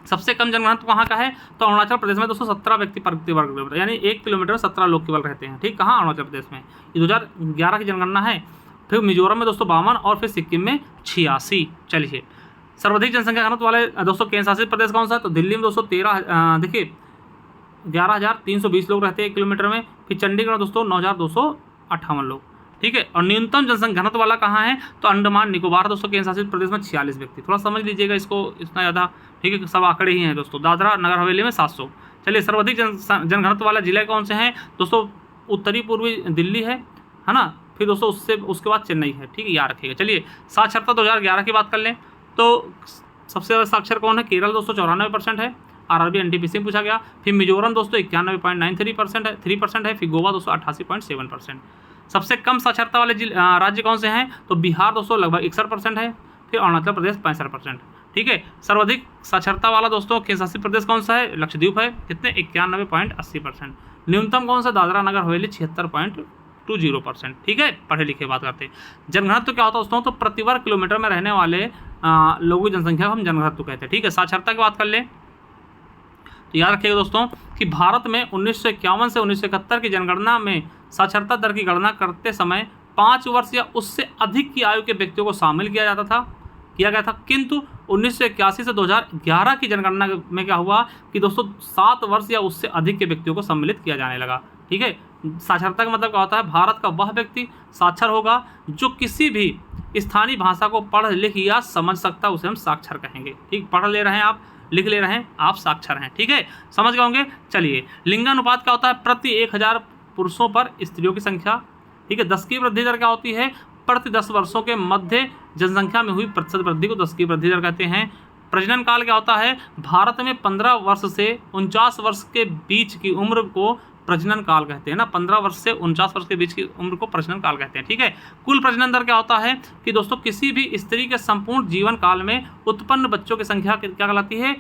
[SPEAKER 1] सबसे कम जनघनत्व कहाँ का है, तो अरुणाचल प्रदेश में दोस्तों 17 व्यक्ति प्रति वर्ग किलोमीटर, यानी 1 किलोमीटर में 17 लोग केवल रहते हैं। ठीक, कहाँ, अरुणाचल प्रदेश में, ये 2011 की जनगणना है। फिर मिजोरम में दोस्तों 52 और फिर सिक्किम में 86। चलिए सर्वाधिक जनसंख्या घनत्व वाले दोस्तों केंद्र शासित प्रदेश कौन सा है, तो दिल्ली में दोस्तों 11,320 लोग रहते हैं 1 किलोमीटर में। फिर चंडीगढ़ दोस्तों 9,258 लोग। ठीक है, और न्यूनतम जनसंख्या घनत्व वाला कहाँ है, तो अंडमान निकोबार दोस्तों केंद्र शासित प्रदेश में 46 व्यक्ति। थोड़ा समझ लीजिएगा इसको, इतना ज़्यादा, ठीक है, सब आंकड़े ही हैं दोस्तों। दादरा नगर हवेली में 700। चलिए सर्वाधिक जनघनत्व वाला जिला कौन से हैं दोस्तों, उत्तरी पूर्वी दिल्ली है ना, फिर दोस्तों उसके बाद चेन्नई है। ठीक है, याद रखिएगा। चलिए साक्षरता 2011 की बात कर लें तो सबसे ज़्यादा साक्षर कौन है, केरल दोस्तों 94% है, आरआरबी एनटीपीसी में पूछा गया। फिर मिजोरम दोस्तों 91.93% है। फिर गोवा दोस्तों 88.7%। सबसे कम साक्षरता वाले राज्य कौन से हैं, तो बिहार दोस्तों लगभग 61% है। फिर अरुणाचल प्रदेश 65%। ठीक है, सर्वाधिक साक्षरता वाला दोस्तों केंद्र शासित प्रदेश कौन सा है, लक्षद्वीप है, कितने, 91.80%। न्यूनतम कौन सा, दादरा नगर हवेली 76.20%। ठीक है, पढ़े लिखे बात करते हैं। जनघनत्व क्या होता है दोस्तों, तो प्रति वर्ग किलोमीटर में रहने वाले लोगों की जनसंख्या को हम जनघनत्व कहते हैं। ठीक है, साक्षरता की बात कर लें तो याद रखिएगा दोस्तों कि भारत में 1951 से 1971 की जनगणना में साक्षरता दर की गणना करते समय 5 वर्ष या उससे अधिक की आयु के व्यक्तियों को शामिल किया गया था। किंतु 1981 से 2011 की जनगणना में क्या हुआ कि दोस्तों 7 वर्ष या उससे अधिक के व्यक्तियों को सम्मिलित किया जाने लगा। ठीक है, साक्षरता का मतलब क्या होता है, भारत का वह व्यक्ति साक्षर होगा जो किसी भी स्थानीय भाषा को पढ़ लिख या समझ सकता, उसे हम साक्षर कहेंगे। ठीक, पढ़ ले रहे हैं आप, लिख ले रहे हैं आप, साक्षर हैं। ठीक है, समझ गए होंगे। चलिए लिंगानुपात क्या होता है, प्रति 1000 पुरुषों पर स्त्रियों की संख्या। ठीक है, 10 की वृद्धि दर क्या होती है, प्रति 10 वर्षों के मध्य जनसंख्या में हुई प्रतिशत वृद्धि को 10 की वृद्धि दर कहते हैं। प्रजनन काल क्या होता है, भारत में 15 वर्ष से 49 वर्ष के बीच की उम्र को प्रजनन काल कहते हैं ना, 15 वर्ष से 49 वर्ष के बीच की उम्र को प्रजनन काल कहते हैं। ठीक है, कुल प्रजनन दर क्या होता है कि दोस्तों किसी भी स्त्री के संपूर्ण जीवन काल में उत्पन्न बच्चों की संख्या क्या कहलाती है,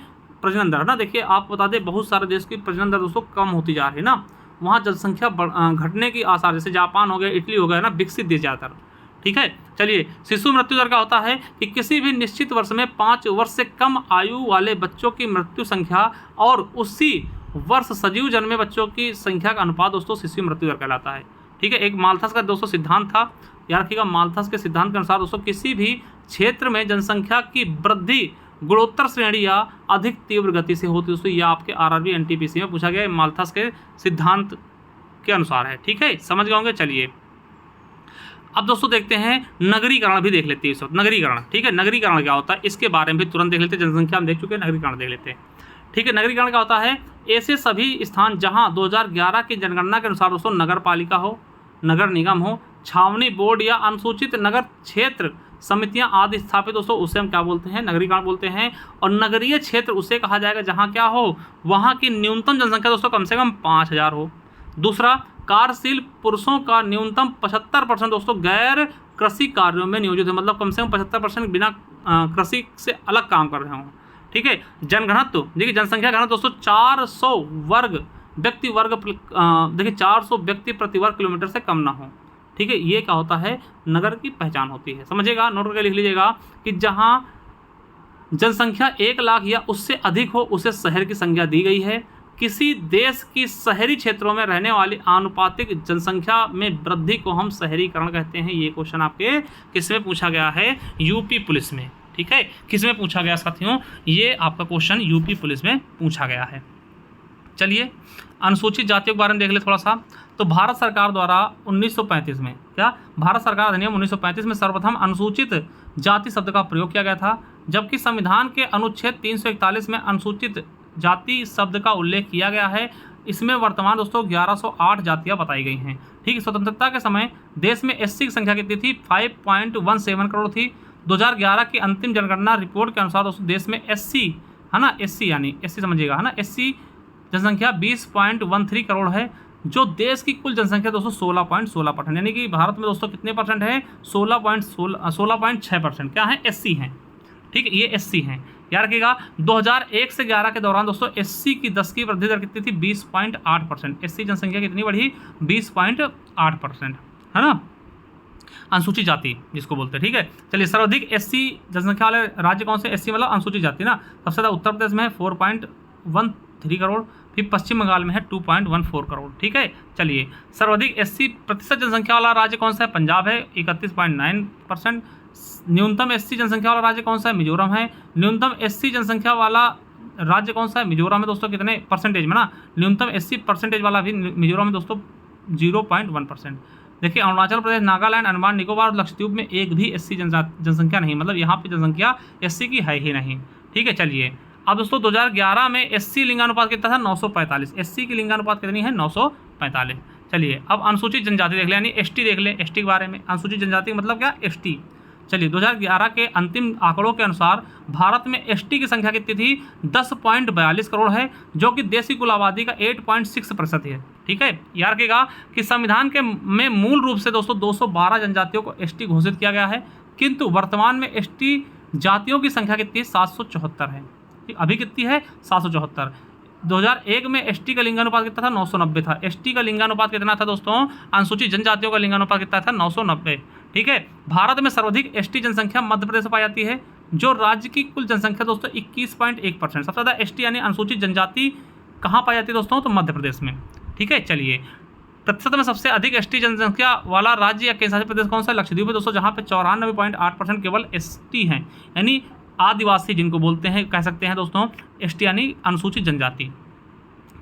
[SPEAKER 1] प्रजनन दर ना। देखिए आपको बता दें, बहुत सारे देश की प्रजनन दर दोस्तों कम होती जा रही है ना, वहाँ जनसंख्या घटने की आसार, जैसे जापान हो गया, इटली हो गया ना, विकसित देश ज़्यादातर। ठीक है, चलिए शिशु मृत्यु दर क्या होता है कि किसी भी निश्चित वर्ष में 5 वर्ष से कम आयु वाले बच्चों की मृत्यु संख्या और उसी वर्ष सजीव जन्मे बच्चों की संख्या का अनुपात दोस्तों शिशु मृत्यु दर कहलाता है। ठीक है, एक माल्थस का दोस्तों सिद्धांत था, याद रखिएगा। माल्थस के सिद्धांत के अनुसार दोस्तों किसी भी क्षेत्र में जनसंख्या की वृद्धि गुणोत्तर श्रेणी या अधिक तीव्र गति से होती है दोस्तों, यह आपके आरआरबी एनटीपीसी में पूछा गया, माल्थस के सिद्धांत के अनुसार है। ठीक है, समझ गए होंगे। चलिए अब दोस्तों देखते हैं नगरीकरण भी देख लेते हैं इस वक्त। नगरीकरण, ठीक है, नगरीकरण क्या होता है इसके बारे में भी तुरंत देख लेते हैं। जनसंख्या हम देख चुके हैं, नगरीकरण देख लेते हैं। ठीक है, नगरीकरण क्या होता है, ऐसे सभी स्थान जहां 2011 की जनगणना के अनुसार दोस्तों नगर पालिका हो, नगर निगम हो, छावनी बोर्ड या अनुसूचित नगर क्षेत्र समितियां आदि स्थापित दोस्तों, उसे हम क्या बोलते हैं, नगरीकरण बोलते हैं। और नगरीय क्षेत्र उसे कहा जाएगा जहां क्या हो, वहां की न्यूनतम जनसंख्या दोस्तों कम से कम 5000 हो। दूसरा, कार्यशील पुरुषों का न्यूनतम 75% दोस्तों गैर कृषि कार्यों में नियोजित है, मतलब कम से कम 75% बिना कृषि से अलग काम कर रहे हों। ठीक है, जनघनत्व देखिए, जनसंख्या घनत्व दोस्तों 400 व्यक्ति प्रति वर्ग किलोमीटर से कम ना हो। ठीक है, ये क्या होता है, नगर की पहचान होती है। समझिएगा, नोट करके लिख लीजिएगा कि जहां जनसंख्या 1 लाख या उससे अधिक हो उसे शहर की संज्ञा दी गई है। किसी देश की शहरी क्षेत्रों में रहने वाली आनुपातिक जनसंख्या में वृद्धि को हम शहरीकरण कहते हैं। ये क्वेश्चन आपके किसमें पूछा गया है, यूपी पुलिस में। ठीक है, किसमें पूछा गया साथियों, ये आपका क्वेश्चन यूपी पुलिस में पूछा गया है। चलिए अनुसूचित जातियों के बारे में देख ले थोड़ा सा। तो भारत सरकार द्वारा 1935 में, क्या भारत सरकार अधिनियम 1935 में सर्वप्रथम अनुसूचित जाति शब्द का प्रयोग किया गया था, जबकि संविधान के अनुच्छेद 341 में अनुसूचित जाति शब्द का उल्लेख किया गया है। इसमें वर्तमान दोस्तों 1108 जातियां बताई गई हैं। ठीक है, स्वतंत्रता के समय देश में एससी की संख्या कितनी थी? 5.17 करोड़ थी। 2011 की अंतिम जनगणना रिपोर्ट के अनुसार दोस्तों देश में एससी, है ना, एससी यानी एससी समझिएगा, है ना, एससी जनसंख्या 20.13 करोड़ है, जो देश की कुल जनसंख्या दोस्तों 16.16%, यानी कि भारत में दोस्तों कितने परसेंट है? 16.6% क्या है? एससी हैं। ठीक है, ये एससी हैं, याद रखिएगा। 2001 से 11 के दौरान दोस्तों एससी की 10 की वृद्धि दर कितनी थी? 20.8%। एससी जनसंख्या कितनी बढ़ी? 20.8%, है ना, अनुसूचित जाति जिसको बोलते हैं। ठीक है, चलिए, सर्वाधिक एससी जनसंख्या वाले राज्य कौन से? एससी मतलब अनुसूचित जाति ना। सबसे ज़्यादा उत्तर प्रदेश में है 4.13 करोड़, फिर पश्चिम बंगाल में है 2.14 करोड़। ठीक है, चलिए, सर्वाधिक एससी प्रतिशत जनसंख्या वाला राज्य कौन सा है? पंजाब है 31.9%। न्यूनतम एससी जनसंख्या वाला राज्य कौन सा है? मिजोरम है। न्यूनतम एससी जनसंख्या वाला राज्य कौन सा है? मिजोरम में दोस्तों कितने परसेंटेज में ना? न्यूनतम एससी परसेंटेज वाला भी मिजोरम में दोस्तों 0.1%। देखिए, अरुणाचल प्रदेश, नागालैंड, अंडमान निकोबार और लक्षद्वीप में एक भी एससी जनसंख्या नहीं, मतलब यहाँ पे जनसंख्या एससी की है ही नहीं। ठीक है, चलिए, अब दोस्तों 2011 में एससी लिंगानुपात कितना था? 945। एससी की लिंगानुपात कितनी है? 945। चलिए, अब अनुसूचित जनजाति देख लें, यानी एसटी देख लें। एसटी के बारे में, अनुसूचित जनजाति मतलब क्या? एसटी। चलिए, 2011 के अंतिम आंकड़ों के अनुसार भारत में एसटी की संख्या कितनी थी? 10.42 करोड़ है, जो कि देश की कुल आबादी का 8.6% है। ठीक है, याद रखिएगा कि संविधान में मूल रूप से दोस्तों 212 जनजातियों को एसटी घोषित किया गया है, किंतु वर्तमान में एसटी जातियों की संख्या कितनी है? 774 है। अभी कितनी है? 774। 2001 में एसटी का लिंगानुपात कितना था? 990 था। एसटी का लिंगानुपात कितना था दोस्तों? अनुसूचित जनजातियों का लिंगानुपात कितना था? 990। ठीक है, भारत में सर्वाधिक एसटी जनसंख्या मध्य प्रदेश में पाई जाती है, जो राज्य की कुल जनसंख्या दोस्तों 21.1%। सबसे ज़्यादा एसटी यानी अनुसूचित जनजाति कहाँ पाई जाती है दोस्तों? तो मध्य प्रदेश में। ठीक है, चलिए, प्रतिशत में सबसे अधिक एसटी जनसंख्या वाला राज्य या केंद्र शासित प्रदेश कौन सा है? लक्षद्वीप है दोस्तों, जहाँ पे 94.8% केवल एसटी हैं, यानी आदिवासी जिनको बोलते हैं, कह सकते हैं दोस्तों एसटी यानी अनुसूचित जनजाति।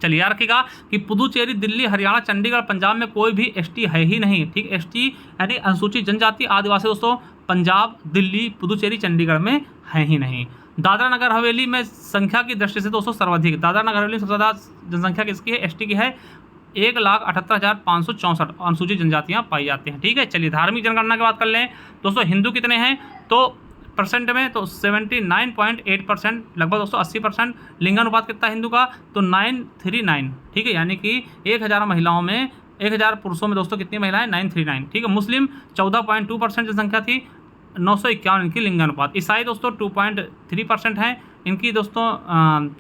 [SPEAKER 1] चलिए, याद रखिएगा कि पुदुचेरी, दिल्ली, हरियाणा, चंडीगढ़, पंजाब में कोई भी एसटी है ही नहीं। ठीक, एसटी यानी अनुसूचित जनजाति आदिवासी दोस्तों पंजाब, दिल्ली, पुदुचेरी, चंडीगढ़ में है ही नहीं। दादरा नगर हवेली में संख्या की दृष्टि से दोस्तों सर्वाधिक, दादरा नगर हवेली में सबसे ज़्यादा जनसंख्या किसकी है? एसटी की है। 1,78,564 अनुसूचित जनजातियाँ पाई जाती हैं। ठीक है, चलिए, धार्मिक जनगणना की बात कर लें दोस्तों। हिंदू कितने हैं? तो परसेंट में तो 79.8%, लगभग दोस्तों 80%। लिंगानुपात कितना है हिंदू का? तो 939। ठीक है, यानी कि 1000 महिलाओं में 1000 पुरुषों में दोस्तों कितनी महिलाएं? 939। ठीक है, मुस्लिम 14.2% जनसंख्या थी, 951 इनकी लिंगानुपात। ईसाई दोस्तों 2.3% हैं, इनकी दोस्तों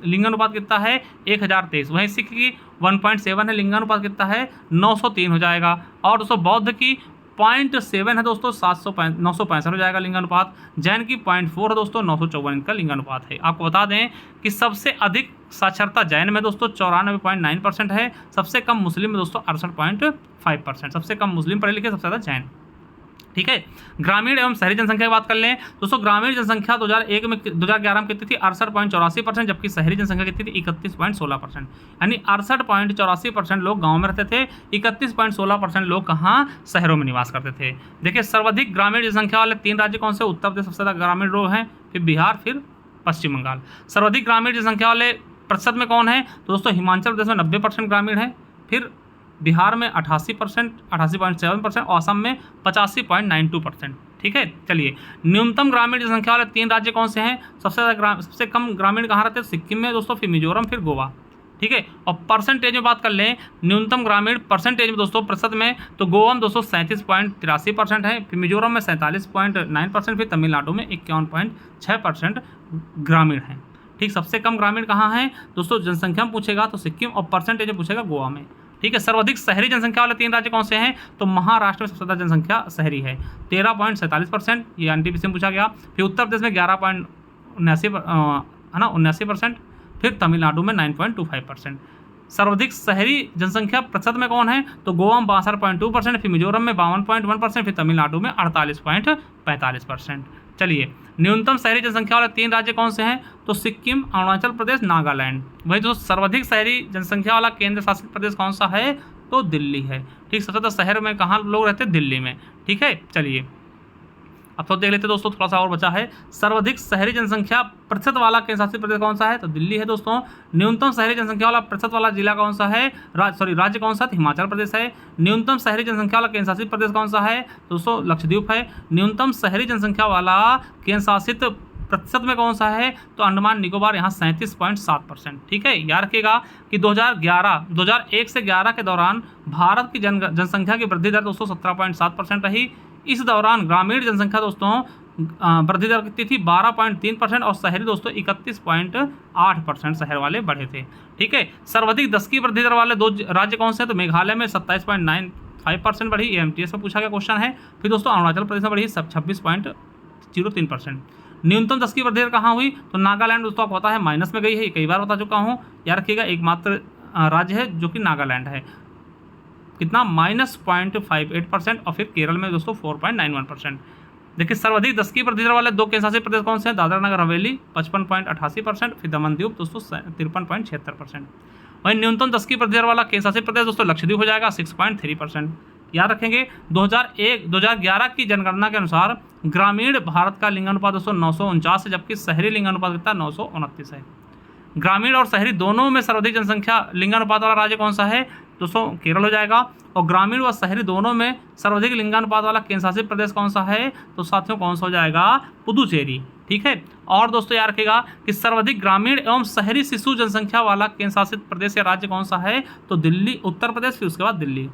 [SPEAKER 1] लिंगानुपात कितना है? 1023। वहीं सिख की 1.7 है, लिंगानुपात कितना है? 903 हो जाएगा। और दोस्तों बौद्ध की 0.7 है दोस्तों, 965 हो जाएगा लिंगानुपात। जैन की 0.4 है दोस्तों, 954 इनका लिंगानुपात है। आपको बता दें कि सबसे अधिक साक्षरता जैन में दोस्तों 94.9% है, सबसे कम मुस्लिम में दोस्तों 68.5%। सबसे कम मुस्लिम पढ़े लिखे, सबसे ज़्यादा जैन। ठीक है, ग्रामीण एवं शहरी जनसंख्या की बात कर लें दोस्तों। ग्रामीण जनसंख्या 2011 में कितनी थी? 68.84%, जबकि शहरी जनसंख्या कितनी थी? 31.16%, यानी 68.84% लोग गाँव में रहते थे, 31.16% लोग कहाँ? शहरों में निवास करते थे। देखिए, सर्वाधिक ग्रामीण जनसंख्या वाले 3 राज्य कौन से? उत्तर प्रदेश सबसे ज़्यादा ग्रामीण लोग हैं, फिर बिहार, फिर पश्चिम बंगाल। सर्वाधिक ग्रामीण जनसंख्या वाले प्रतिशत में कौन है? तो दोस्तों हिमाचल प्रदेश में 90% ग्रामीण है, फिर बिहार में 88%, 88.7%, और असम में 85.92%। ठीक है, चलिए, न्यूनतम ग्रामीण जनसंख्या वाले 3 राज्य कौन से हैं? सबसे कम ग्रामीण कहाँ रहते हैं? सिक्किम में दोस्तों, फिर मिजोरम, फिर गोवा। ठीक है, और परसेंटेज में बात कर लें, न्यूनतम ग्रामीण परसेंटेज में दोस्तों प्रतिशत में, तो गोवा में दोस्तों 37.83% है, फिर मिजोरम में 47.9%, फिर तमिलनाडु में 51.6% ग्रामीण है। ठीक, सबसे कम ग्रामीण कहाँ है दोस्तों? जनसंख्या में पूछेगा तो सिक्किम, और परसेंटेज में पूछेगा गोवा में। ठीक है, सर्वाधिक शहरी जनसंख्या वाले 3 राज्य कौन से हैं? तो महाराष्ट्र में सबसे ज़्यादा जनसंख्या शहरी है, 13.47%, ये एनटीपीसी में पूछा गया। फिर उत्तर प्रदेश में 79%, फिर तमिलनाडु में 9.25%। सर्वाधिक शहरी जनसंख्या प्रतिशत में कौन है? तो गोवा में 62.2%, फिर मिजोरम में 52.1%, फिर तमिलनाडु में 48.45%। चलिए, न्यूनतम शहरी जनसंख्या वाले 3 राज्य कौन से हैं? तो सिक्किम, अरुणाचल प्रदेश, नागालैंड। वही जो सर्वाधिक शहरी जनसंख्या वाला केंद्र शासित प्रदेश कौन सा है? तो दिल्ली है। ठीक, सबसे ज़्यादा शहर में कहाँ लोग रहते हैं? दिल्ली में। ठीक है, चलिए अब तो देख लेते हैं दोस्तों, थोड़ा सा और बचा है। सर्वाधिक शहरी जनसंख्या प्रतिशत वाला केंद्र शासित प्रदेश कौन सा है? तो दिल्ली है दोस्तों। न्यूनतम शहरी जनसंख्या वाला प्रतिशत वाला जिला कौन सा है? राज्य कौन सा? हिमाचल प्रदेश है। न्यूनतम शहरी जनसंख्या वाला केंद्र शासित प्रदेश कौन सा है? दोस्तों लक्षद्वीप है। न्यूनतम शहरी जनसंख्या वाला केंद्र शासित प्रतिशत में कौन सा है? तो अंडमान निकोबार, यहाँ 37.7%। ठीक है, याद रखिएगा कि 2001 से 11 के दौरान भारत की जनसंख्या की वृद्धि दर दोस्तों 17.7% रही। इस दौरान ग्रामीण जनसंख्या दोस्तों वृद्धि दर कितनी थी? 12.3% और शहरी दोस्तों 31.8% शहर वाले बढ़े थे। ठीक है, सर्वाधिक 10 की वृद्धि दर वाले 2 राज्य कौन से हैं? तो मेघालय में 27.95% बढ़ी, AMTS में पूछा गया क्वेश्चन है। फिर दोस्तों अरुणाचल प्रदेश में बढ़ी 26.03%। न्यूनतम 10 की वृद्धि दर कहाँ हुई? तो नागालैंड दोस्तों आपको पता है माइनस में गई है, कई बार बता चुका हूँ। याद रखिएगा एकमात्र राज्य है जो कि नागालैंड है, कितना? -0.58%। और फिर केरल में दोस्तों 4.91%। देखिए सर्वाधिक 10 की वृद्धि दर वाले 2 केंद्र शासित प्रदेश कौन से हैं? दादरा नगर हवेली 55.88%, फिर दमन दीव दोस्तों 53.76%। वहीं न्यूनतम 10 की वृद्धि दर वाला केंद्र शासित प्रदेश दोस्तों लक्षद्वीप हो जाएगा 6.3%। याद रखेंगे 2011 की जनगणना के अनुसार ग्रामीण भारत का लिंगानुपात दोस्तों 949 है, जबकि शहरी लिंगानुपात कितना? 929 है। ग्रामीण और शहरी दोनों में सर्वाधिक जनसंख्या लिंगानुपात वाला राज्य कौन सा है? दोस्तों केरल हो जाएगा। और ग्रामीण व शहरी दोनों में सर्वाधिक लिंगानुपात वाला केंद्र शासित प्रदेश कौन सा है? तो साथियों कौन सा हो जाएगा? पुदुचेरी। ठीक है, और दोस्तों याद रखिएगा कि सर्वाधिक ग्रामीण एवं शहरी शिशु जनसंख्या वाला केंद्र शासित प्रदेश या राज्य कौन सा है? तो दिल्ली, उत्तर प्रदेश, फिर उसके बाद दिल्ली।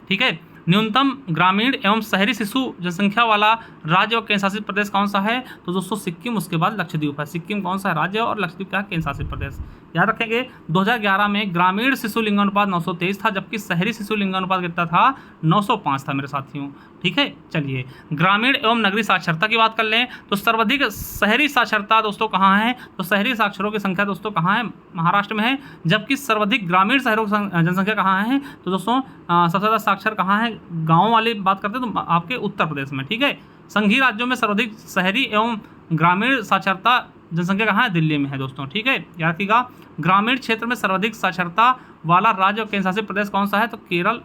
[SPEAKER 1] ठीक है, न्यूनतम ग्रामीण एवं शहरी शिशु जनसंख्या वाला राज्य और केंद्र शासित प्रदेश कौन सा है? तो दोस्तों सिक्किम, उसके बाद लक्षद्वीप है। सिक्किम कौन सा है? राज्य, और लक्षद्वीप क्या? केंद्र शासित प्रदेश। याद रखेंगे 2011 में ग्रामीण शिशु लिंगानुपात 923 था, जबकि शहरी शिशु लिंगानुपात कितना था? 905 था मेरे साथियों। ठीक है, चलिए ग्रामीण एवं नगरीय साक्षरता की बात कर लें तो सर्वाधिक शहरी साक्षरता दोस्तों कहाँ है? तो शहरी साक्षरों की संख्या दोस्तों कहाँ है? महाराष्ट्र में है। जबकि सर्वाधिक ग्रामीण शहरों की जनसंख्या कहाँ है? तो दोस्तों सबसे ज़्यादा साक्षर कहाँ है? गाँव वाली बात करते हैं तो आपके उत्तर प्रदेश में। ठीक है, संघीय राज्यों में सर्वाधिक शहरी एवं ग्रामीण साक्षरता जनसंख्या कहाँ है? दिल्ली में है दोस्तों। ठीक है, याद रखिएगा ग्रामीण क्षेत्र में सर्वाधिक साक्षरता वाला राज्य और केंद्र शासित प्रदेश कौन सा है? तो केरल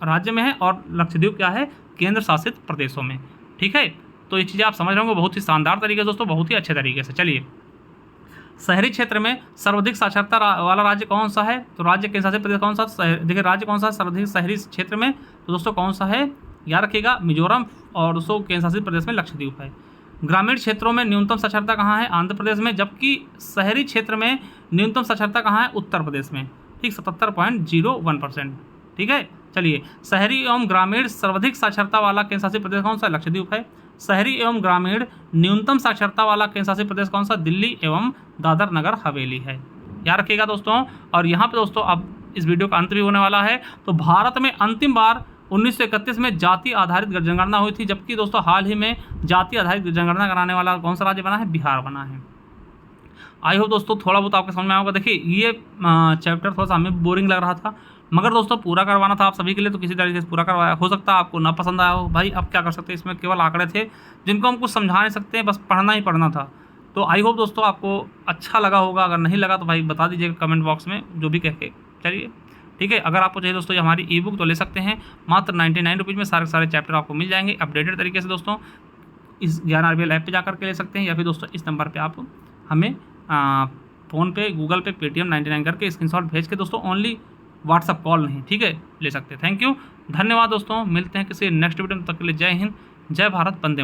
[SPEAKER 1] राज्य में है, और लक्षद्वीप क्या है? केंद्र शासित प्रदेशों में। ठीक है, तो ये चीज़ें आप समझ रहे होंगे बहुत ही शानदार तरीके से दोस्तों, बहुत ही अच्छे तरीके से। चलिए शहरी क्षेत्र में सर्वाधिक साक्षरता वाला राज्य कौन सा है? तो राज्य केंद्र शासित प्रदेश कौन सा? देखिए राज्य कौन सा है सर्वाधिक शहरी क्षेत्र में? तो दोस्तों कौन सा है? याद रखिएगा मिजोरम, और दोस्तों केंद्र शासित प्रदेश में लक्षद्वीप है। ग्रामीण क्षेत्रों में न्यूनतम साक्षरता कहाँ है? आंध्र प्रदेश में। जबकि शहरी क्षेत्र में न्यूनतम साक्षरता कहाँ है? उत्तर प्रदेश में। ठीक, 77.01%। ठीक है, चलिए शहरी एवं ग्रामीण सर्वाधिक साक्षरता वाला केंद्र शासित प्रदेश कौन सा? लक्षद्वीप है। शहरी एवं ग्रामीण न्यूनतम साक्षरता वाला केंद्र शासित प्रदेश कौन सा? दिल्ली एवं दादर नगर हवेली है। याद रखिएगा दोस्तों। और यहाँ पे दोस्तों अब इस वीडियो का अंत भी होने वाला है। तो भारत में अंतिम बार 1931 में जाति आधारित जनगणना हुई थी, जबकि दोस्तों हाल ही में जाति आधारित जनगणना कराने वाला कौन सा राज्य बना है? बिहार बना है। आई होप दोस्तों थोड़ा बहुत आपको समझ में आएगा। देखिए ये चैप्टर थोड़ा सा हमें बोरिंग लग रहा था, मगर दोस्तों पूरा करवाना था आप सभी के लिए, तो किसी तरीके से पूरा करवाया। हो सकता है आपको ना पसंद आया हो, भाई अब क्या कर सकते हैं, इसमें केवल आंकड़े थे जिनको हम कुछ समझा नहीं सकते, बस पढ़ना ही पढ़ना था। तो आई होप दोस्तों आपको अच्छा लगा होगा। अगर नहीं लगा तो भाई बता दीजिएगा कमेंट बॉक्स में, जो भी कह के। चलिए ठीक है, अगर आपको चाहिए दोस्तों ये हमारी ई बुक तो ले सकते हैं, मात्र 99 रुपीज़ में सारे चैप्टर आपको मिल जाएंगे अपडेटेड तरीके से दोस्तों। इस ज्ञान RBL ऐप पे जा करके ले सकते हैं, या फिर दोस्तों इस नंबर पे आप हमें फ़ोन पे, गूगल पे, पेटीएम 99 करके स्क्रीनशॉट भेज के दोस्तों, ओनली व्हाट्सअप कॉल नहीं, ठीक है, ले सकते हैं। थैंक यू, धन्यवाद दोस्तों। मिलते हैं किसी नेक्स्ट वीडियो में, तब तक के लिए जय हिंद, जय भारत, वंदे मातरम।